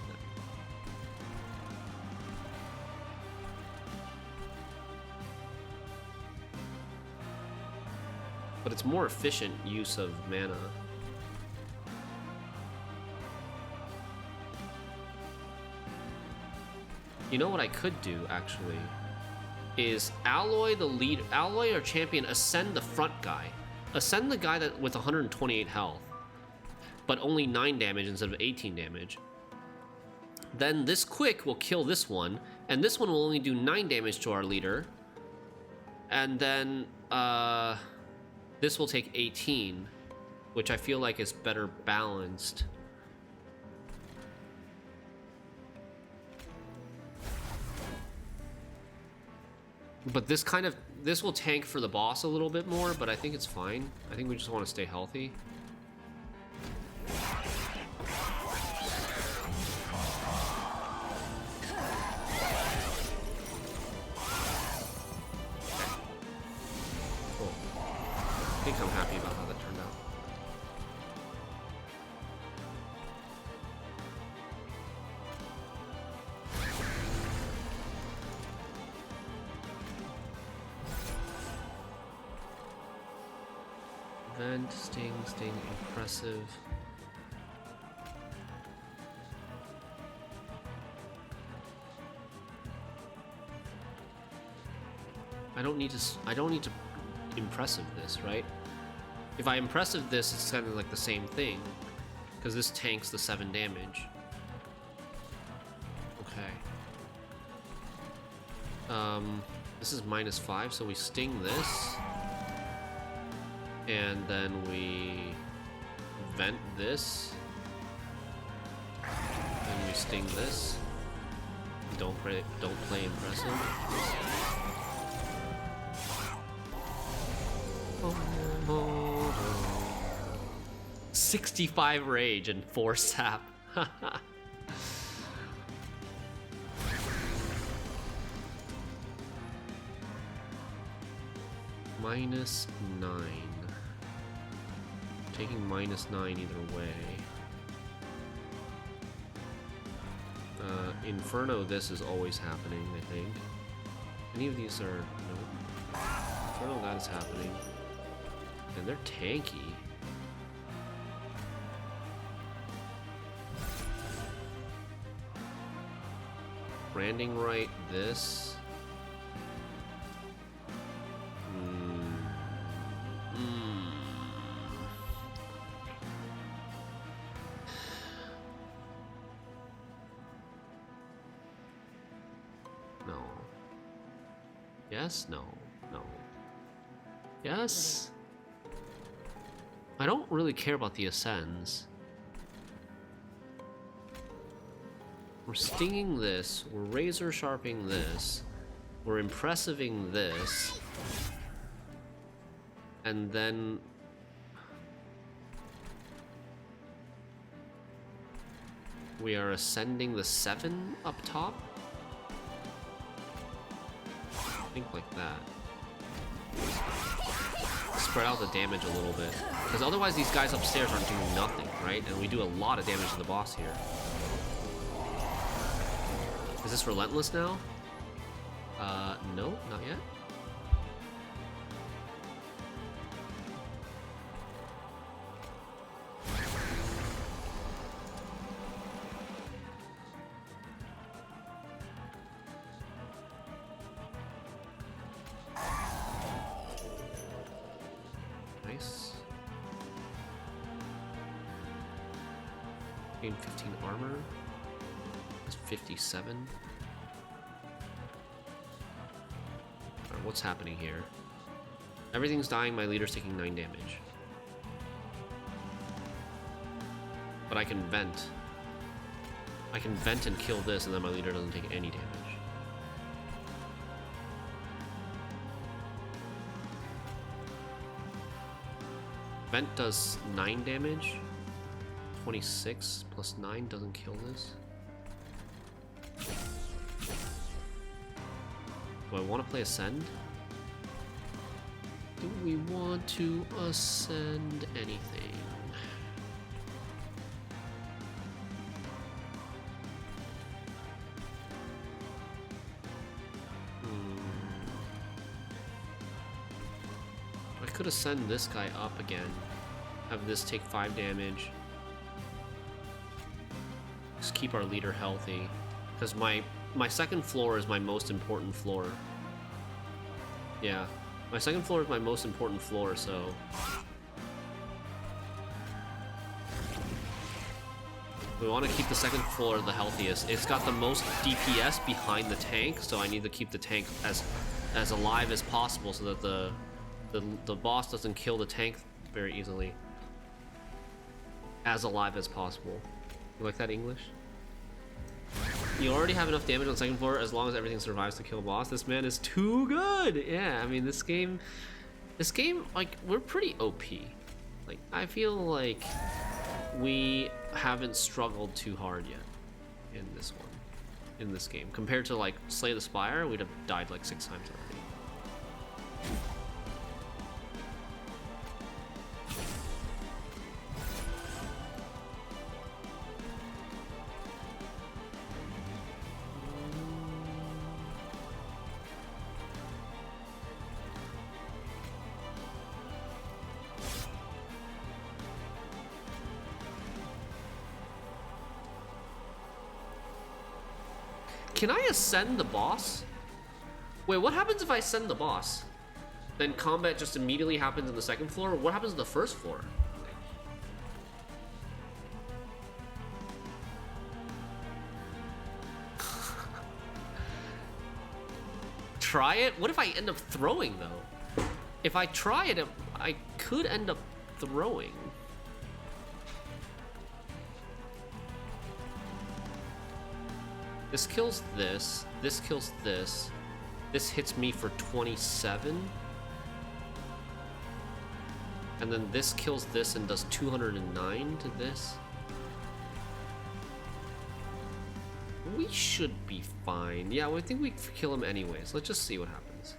But it's more efficient use of mana. You know what I could do, actually, is alloy or champion, ascend the front guy. Ascend the guy that with 128 health, but only 9 damage instead of 18 damage. Then this quick will kill this one, and this one will only do 9 damage to our leader. And then this will take 18, which I feel like is better balanced. But this will tank for the boss a little bit more, but I think it's fine. I think we just want to stay healthy. Cool. I think I'm happy about how that turned out. Vent, sting, impressive. I don't need to impressive this, right? If I impressive this, it's kind of like the same thing, because this tanks the 7 damage. Okay. This is -5, so we sting this. And then we vent this, and we sting this. Don't play impressive. 65 rage and 4 sap. -9. Taking -9 either way. Inferno, this is always happening, I think. Any of these are... no. Inferno, that is happening. And they're tanky. Branding right, this. Yes? No. No. Yes? I don't really care about the ascends. We're stinging this. We're razor sharping this. We're impressiving this. And then we are ascending the 7 up top. I think like that. Spread out the damage a little bit. Because otherwise these guys upstairs aren't doing nothing, right? And we do a lot of damage to the boss here. Is this relentless now? No, not yet. Nice. Gain 15 armor. That's 57. Alright, what's happening here? Everything's dying, my leader's taking 9 damage. But I can vent. I can vent and kill this, and then my leader doesn't take any damage. Vent does 9 damage. 26 plus 9 doesn't kill this. Do I want to play Ascend? Do we want to ascend anything? I could ascend this guy up again. Have this take 5 damage. Just keep our leader healthy. Because my second floor is my most important floor. Yeah. My second floor is my most important floor, so... we want to keep the second floor the healthiest. It's got the most DPS behind the tank, so I need to keep the tank as alive as possible so that the boss doesn't kill the tank very easily. As alive as possible. You like that English? You already have enough damage on the second floor as long as everything survives to kill boss. This man is too good! Yeah, I mean, this game, like, we're pretty OP. Like, I feel like we haven't struggled too hard yet in this one, in this game. Compared to, like, Slay the Spire, we'd have died like 6 times already. Can I ascend the boss? Wait, what happens if I ascend the boss? Then combat just immediately happens in the second floor? What happens to the first floor? Try it? What if I end up throwing, though? If I try it, I could end up throwing. This kills this kills this hits me for 27, and then this kills this and does 209 to this. We should be fine. Yeah, well, I think we kill him anyways. Let's just see what happens.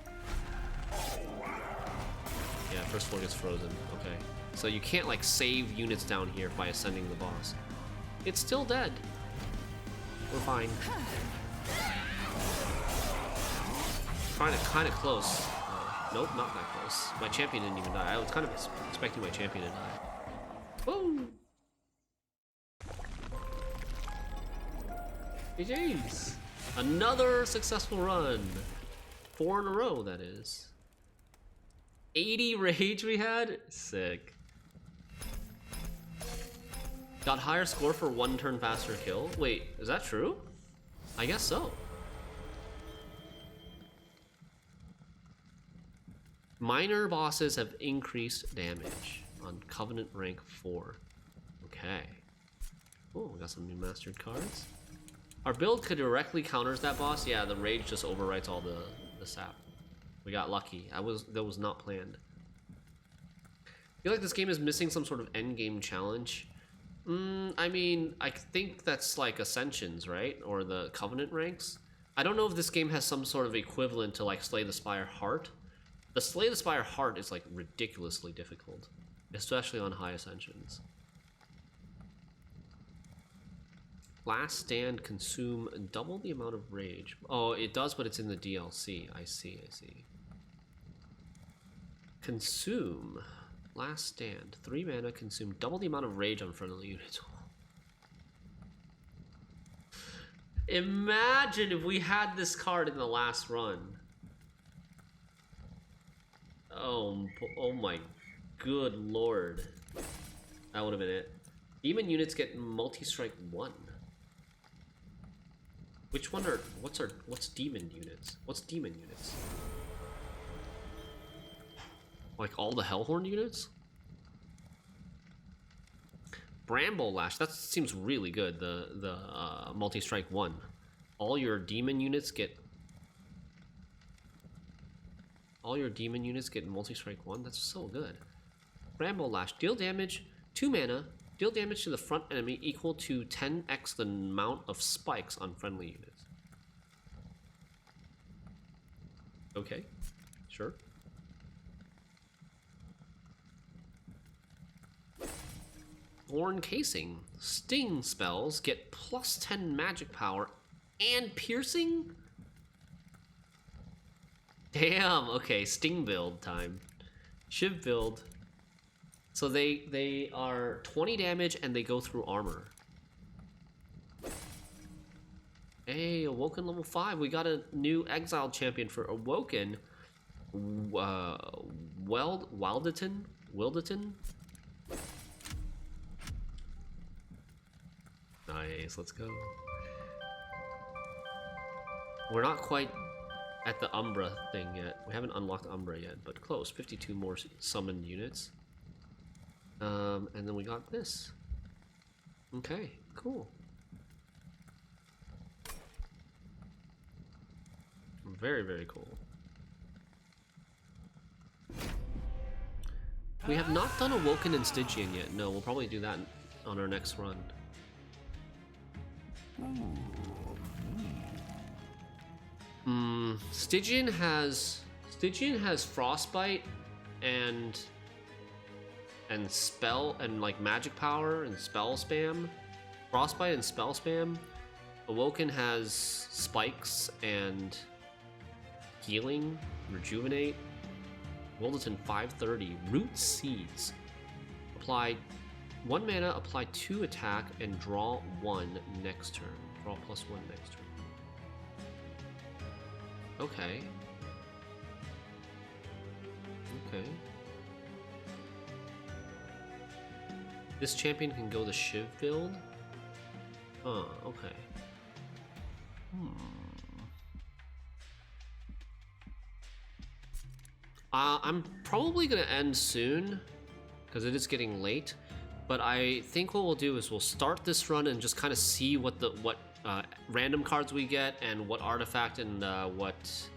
Yeah, first floor gets frozen. Okay, so you can't like save units down here by ascending the boss. It's still dead. We're fine. Kind of close. Nope, not that close. My champion didn't even die. I was kind of expecting my champion to die. Woo! GG's! Another successful run. 4 in a row, that is. 80 rage we had? Sick. Got higher score for 1 turn faster kill. Wait, is that true? I guess so. Minor bosses have increased damage on Covenant rank 4. Okay. Oh, we got some new mastered cards. Our build could directly counters that boss. Yeah, the rage just overwrites all the sap. We got lucky. That was not planned. feel like this game is missing some sort of end game challenge. I mean, I think that's like Ascensions, right? Or the Covenant ranks. I don't know if this game has some sort of equivalent to like Slay the Spire Heart. The Slay the Spire Heart is like ridiculously difficult, especially on high Ascensions. Last Stand consume double the amount of rage. Oh, it does, but it's in the DLC. I see. Consume. Last Stand. 3 mana, consume double the amount of rage on friendly units. Imagine if we had this card in the last run. Oh my good lord. That would have been it. Demon units get multi-strike 1. Which one are what's demon units? What's demon units? Like all the Hellhorn units? Bramble Lash, that seems really good, the multi-strike 1. All your demon units get multi-strike 1. That's so good. Bramble Lash, deal damage, 2 mana, deal damage to the front enemy equal to 10x the amount of spikes on friendly units. Okay, sure. Thorn Casing. Sting spells get plus 10 magic power and piercing? Damn, okay, Sting build time. Shiv build. So they are 20 damage and they go through armor. Hey, Awoken level 5. We got a new exiled champion for Awoken. Wilderton? Nice, let's go. We're not quite at the Umbra thing yet. We haven't unlocked Umbra yet, but close. 52 more summoned units. And then we got this. Okay, cool. Very, very cool. We have not done Awoken and Stygian yet. No, we'll probably do that on our next run. Stygian has Frostbite and spell and like magic power and spell spam. Frostbite and spell spam. Awoken has spikes and healing, rejuvenate. Wilderton 530. Root Seeds. Apply 1 mana, apply 2 attack, and draw 1 next turn. Draw +1 next turn. Okay. Okay. This champion can go the Shiv build? Huh, okay. I'm probably gonna end soon, because it is getting late. But I think what we'll do is we'll start this run and just kind of see what random cards we get and what artifact and what.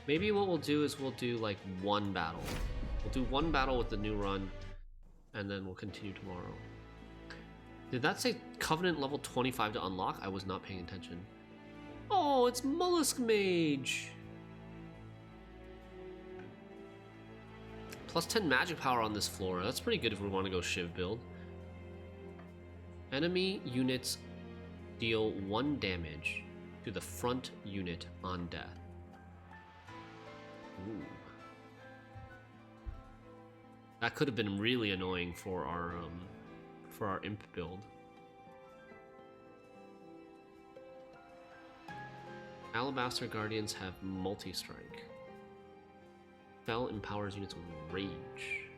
Maybe what we'll do is we'll do like 1 battle. We'll do 1 battle with the new run, and then we'll continue tomorrow. Did that say Covenant level 25 to unlock? I was not paying attention. Oh, it's Mollusk Mage. Plus 10 magic power on this floor. That's pretty good if we want to go Shiv build. Enemy units deal 1 damage to the front unit on death. Ooh. That could have been really annoying for our imp build. Alabaster Guardians have multi-strike. Spell empowers units with rage.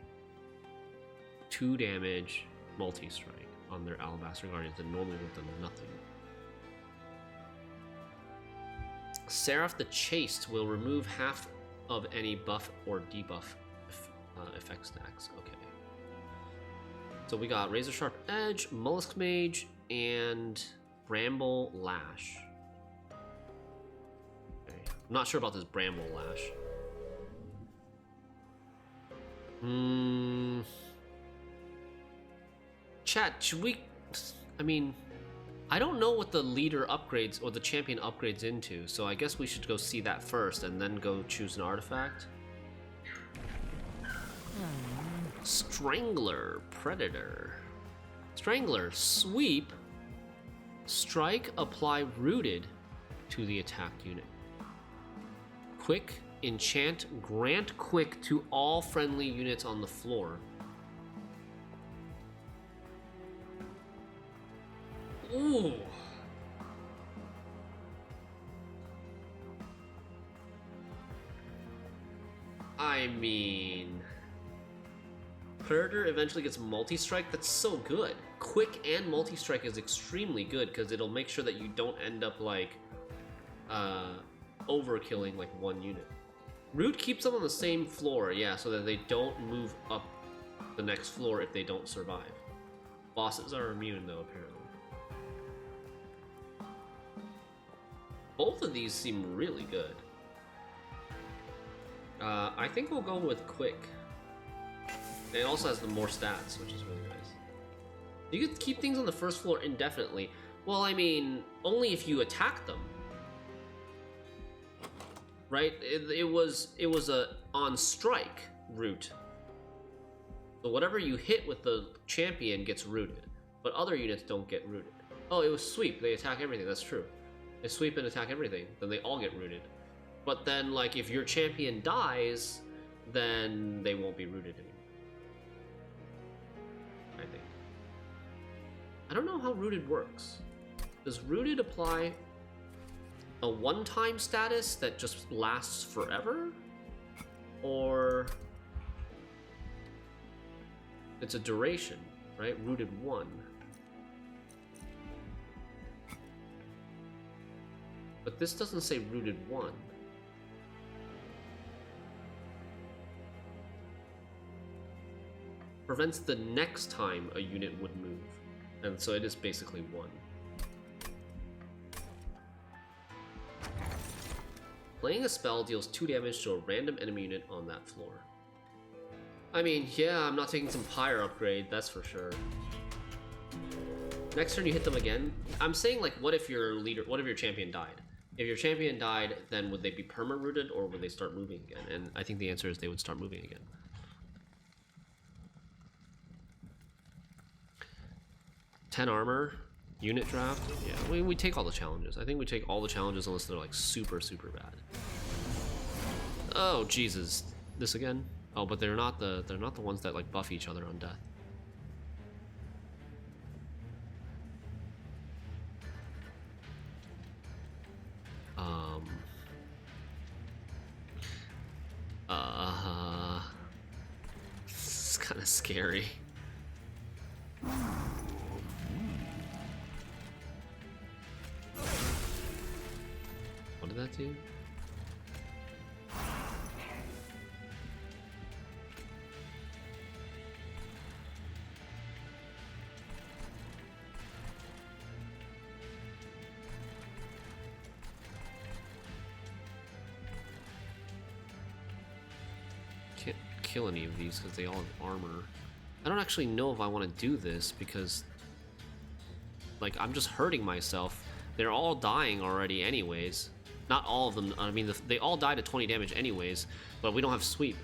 2 damage, multi-strike on their Alabaster Guardians that normally would have done nothing. Seraph the Chaste will remove half of any buff or debuff effect stacks. Okay. So we got Razor Sharp Edge, Mollusk Mage, and Bramble Lash. Okay. I'm not sure about this Bramble Lash. Hmm. Chat, should we... I mean, I don't know what the leader upgrades or the champion upgrades into, so I guess we should go see that first and then go choose an artifact. Strangler, Predator. Strangler, sweep, strike, apply rooted to the attacked unit. Quick, enchant, grant quick to all friendly units on the floor. Ooh. I mean, Predator eventually gets multi-strike. That's so good. Quick and multi-strike is extremely good because it'll make sure that you don't end up like overkilling like one unit. Root keeps them on the same floor, yeah, so that they don't move up the next floor if they don't survive. Bosses are immune though, apparently. Both of these seem really good. I think we'll go with Quick. It also has the more stats, which is really nice. You could keep things on the first floor indefinitely. Well, I mean, only if you attack them. Right? It was a on strike root. So whatever you hit with the champion gets rooted, but other units don't get rooted. Oh, it was sweep. They attack everything. That's true. They sweep and attack everything, then they all get rooted. But then, like, if your champion dies, then they won't be rooted anymore. I think. I don't know how rooted works. Does rooted apply a one-time status that just lasts forever? Or it's a duration, right? Rooted 1. But this doesn't say rooted 1. Prevents the next time a unit would move. And so it is basically 1. Playing a spell deals 2 damage to a random enemy unit on that floor. I mean, yeah, I'm not taking some Pyre upgrade, that's for sure. Next turn you hit them again. I'm saying, like, what if your champion died? If your champion died, then would they be perma-rooted or would they start moving again? And I think the answer is they would start moving again. $10 armor, unit draft. Yeah, we take all the challenges. I think we take all the challenges unless they're like super, super bad. Oh Jesus, this again? Oh, but they're not the ones that like buff each other on death. It's kind of scary. What did that do? Can't kill any of these because they all have armor. I don't actually know if I want to do this because, like, I'm just hurting myself. They're all dying already anyways. Not all of them. I mean, they all died at 20 damage anyways, but we don't have sweep.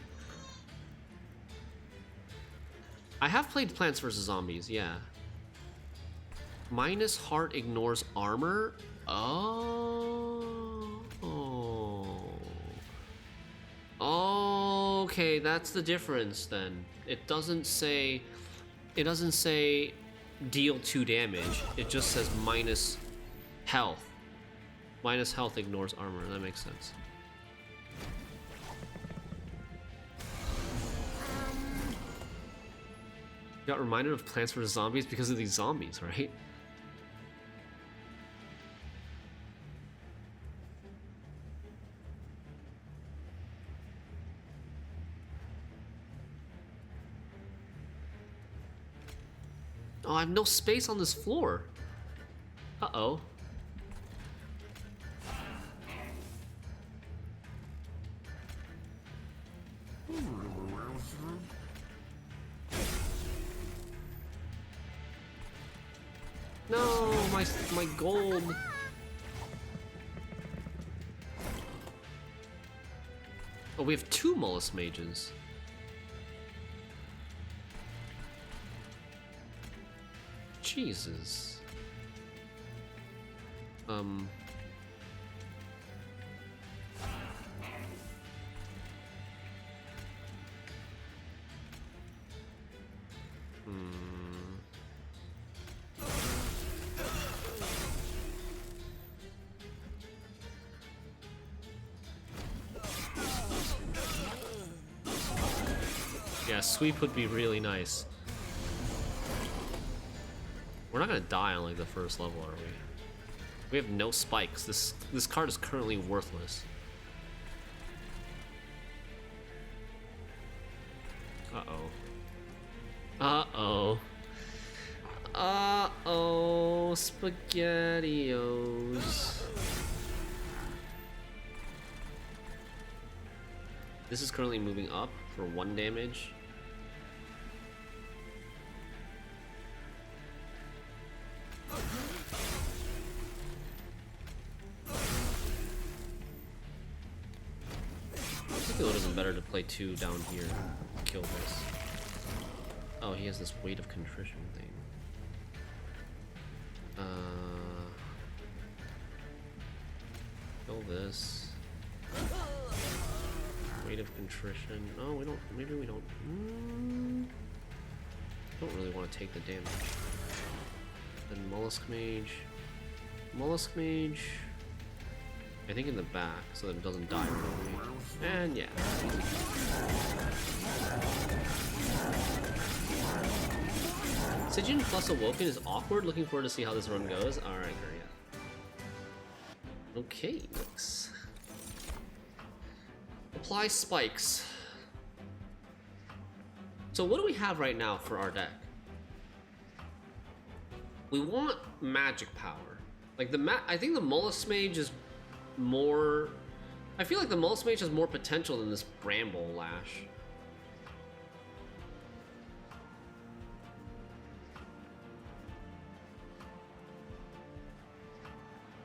I have played Plants vs. Zombies, yeah. Minus heart ignores armor? Oh, okay, that's the difference then. It doesn't say deal 2 damage. It just says minus health. Minus health ignores armor. That makes sense. Got reminded of Plants vs. Zombies because of these zombies, right? Oh, I have no space on this floor. Uh-oh. No, my gold. Oh, we have 2 Mollusk Mages. Jesus. Yeah, sweep would be really nice. We're not gonna die on like the first level, are we? We have no spikes. This card is currently worthless. Uh-oh. Uh-oh. Uh-oh, SpaghettiOs. This is currently moving up for 1 damage. I think it would have been better to play 2 down here. Kill this. Oh, he has this weight of contrition thing. Kill this. Weight of contrition. Oh, we don't. Maybe we don't. Don't really want to take the damage. Then Mollusk Mage. Mollusk Mage. I think in the back, so that it doesn't die right away. And yeah. Sijin plus Awoken is awkward. Looking forward to see how this run goes. Alright, yeah. Okay, next. Apply spikes. So what do we have right now for our deck? We want magic power. Like I think the Mollusk Mage is more. I feel like the Mollusk Mage has more potential than this Bramble Lash.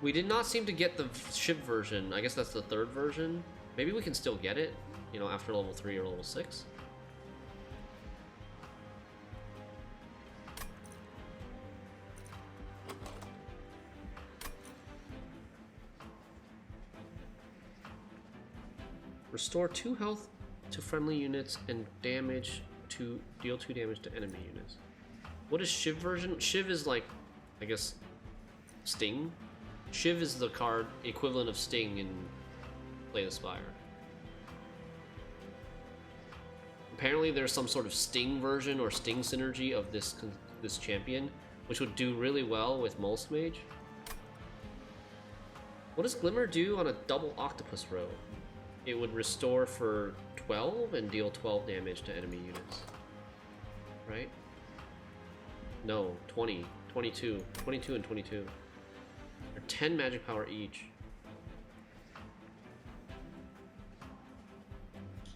We did not seem to get the Shiv version. I guess that's the 3rd version. Maybe we can still get it, you know, after level 3 or level 6. Restore 2 health to friendly units and damage to deal 2 damage to enemy units. What is Shiv version? Shiv is like, I guess, Sting. Shiv is the card equivalent of Sting in Play the Spire. Apparently there's some sort of Sting version or Sting synergy of this champion, which would do really well with Mollusk Mage. What does Glimmer do on a double Octopus row? It would restore for 12 and deal 12 damage to enemy units. Right? No, 20, 22, 22 and 22. They're 10 magic power each.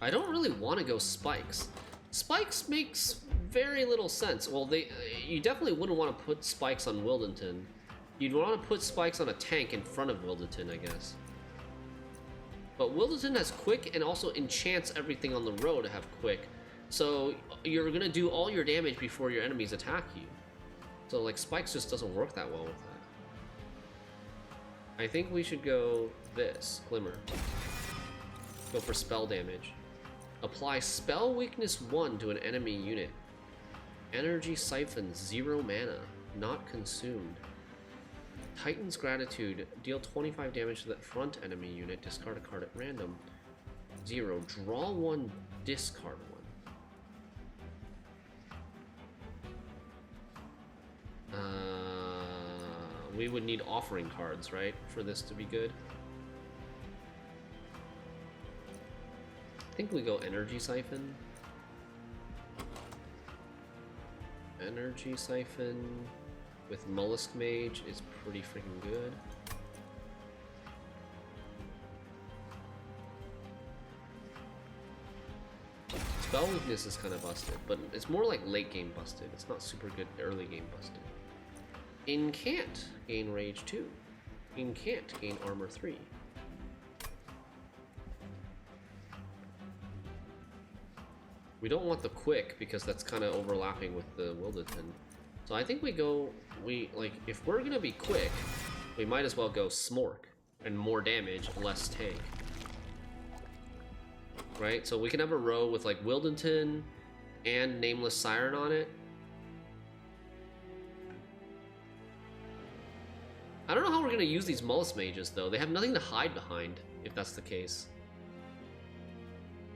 I don't really want to go spikes. Spikes makes very little sense. Well, you definitely wouldn't want to put spikes on Wildenton. You'd want to put spikes on a tank in front of Wildenton, I guess. But Wildenton has quick and also enchants everything on the row to have quick. So you're going to do all your damage before your enemies attack you. So like spikes just doesn't work that well with that. I think we should go this, Glimmer. Go for spell damage. Apply spell weakness 1 to an enemy unit. Energy siphon 0 mana, not consumed. Titan's Gratitude, deal 25 damage to that front enemy unit, discard a card at random. 0, draw 1, discard 1. We would need offering cards, right, for this to be good? I think we go Energy Siphon. Energy Siphon with Mollusk Mage is pretty freaking good. Spell weakness is kind of busted, but it's more like late game busted. It's not super good early game busted. Incant, gain rage 2. Incant, gain armor 3. We don't want the quick because that's kind of overlapping with the Wilderton. So I think if we're gonna be quick, we might as well go Smork and more damage, less tank. Right? So we can have a row with like Wilderton and Nameless Siren on it. I don't know how we're gonna use these Mollusk Mages though. They have nothing to hide behind, if that's the case.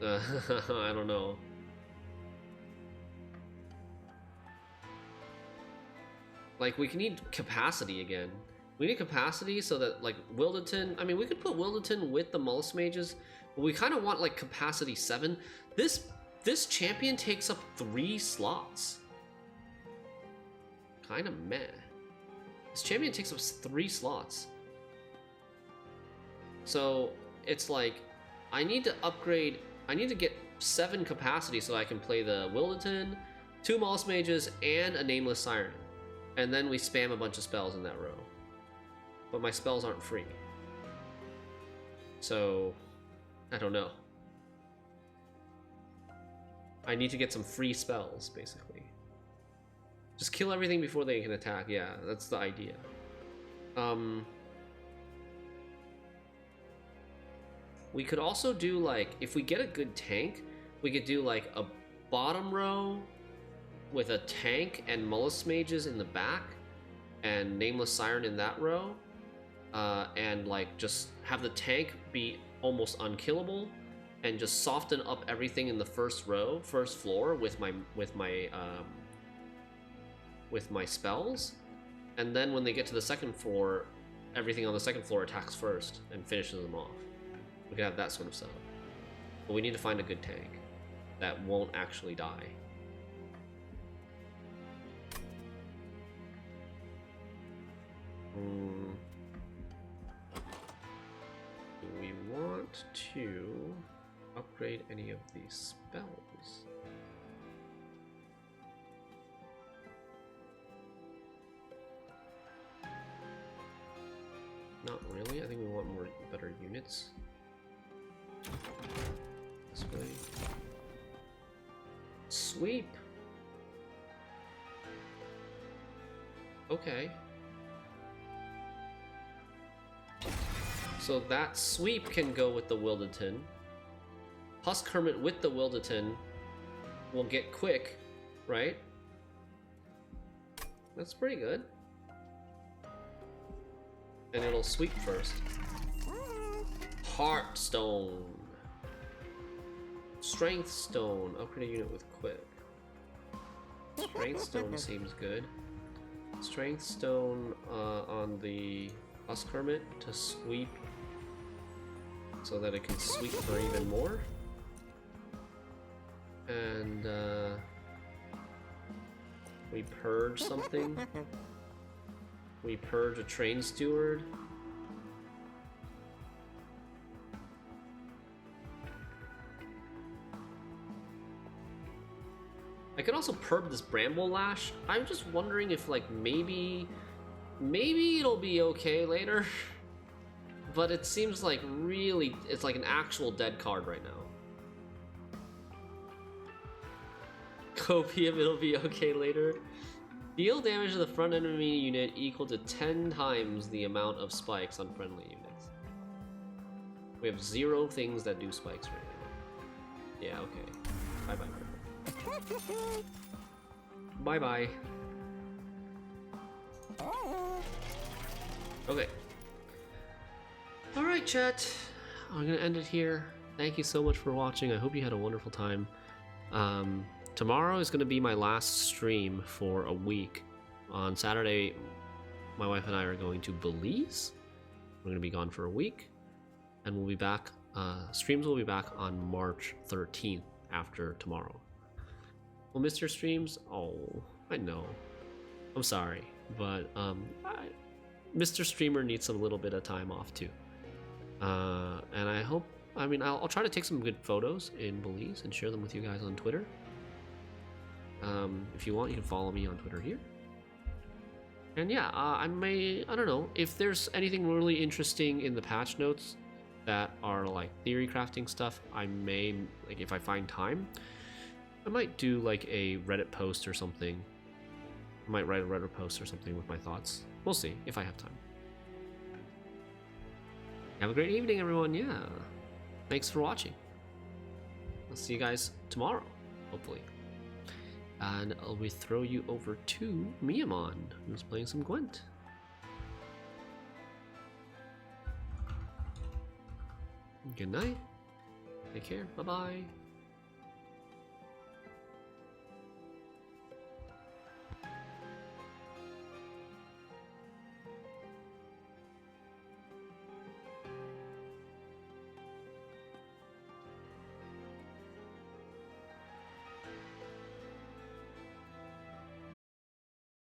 I don't know. Like, we need capacity again. We need capacity so that, like, Wilderton... I mean, we could put Wilderton with the Mollusk Mages, but we kind of want, like, capacity 7. This champion takes up 3 slots. Kind of meh. This champion takes up 3 slots. So, it's like, I need to upgrade... I need to get 7 capacity so I can play the Wilderton, 2 Mollusk Mages, and a Nameless Siren. And then we spam a bunch of spells in that row. But my spells aren't free. So, I don't know. I need to get some free spells, basically. Just kill everything before they can attack. Yeah, that's the idea. We could also do, like, if we get a good tank, we could do, like, a bottom row with a tank and Mollusk Mages in the back and Nameless Siren in that row, and like just have the tank be almost unkillable and just soften up everything in the first floor with my spells, and then when they get to the second floor, everything on the second floor attacks first and finishes them off. We could have that sort of setup, but we need to find a good tank that won't actually die. Do we want to upgrade any of these spells? Not really. I think we want better units. This way. Sweep! Okay. So that sweep can go with the Wilderton. Husk Hermit with the Wilderton will get quick, right? That's pretty good. And it'll sweep first. Heartstone. Strength Stone. Upgrade a unit with quick. Strength Stone seems good. Strength Stone on the Husk Hermit to sweep so that it can sweep for even more. And we purge something. We purge a Train Steward. I could also perb this Bramble Lash. I'm just wondering if, like, maybe it'll be okay later. But it seems like really, it's like an actual dead card right now. Copium, it'll be okay later. Deal damage to the front enemy unit equal to 10 times the amount of spikes on friendly units. We have 0 things that do spikes right now. Yeah, okay. Bye-bye. Bye-bye. Okay. Alright, chat. I'm gonna end it here. Thank you so much for watching. I hope you had a wonderful time. Tomorrow is gonna be my last stream for a week. On Saturday, my wife and I are going to Belize. We're gonna be gone for a week. And we'll be back, streams will be back on March 13th after tomorrow. Well, Mr. Streams? Oh, I know. I'm sorry, but Mr. Streamer needs a little bit of time off too. And I hope, I mean, I'll try to take some good photos in Belize and share them with you guys on Twitter. If you want, you can follow me on Twitter here. And yeah, I don't know, if there's anything really interesting in the patch notes that are like theory crafting stuff, I may, like if I find time, I might do like a Reddit post or something. I might write a Reddit post or something with my thoughts. We'll see if I have time. Have a great evening, everyone. Yeah. Thanks for watching. I'll see you guys tomorrow, hopefully. And we throw you over to Miyamon, who's playing some Gwent. Good night. Take care. Bye-bye.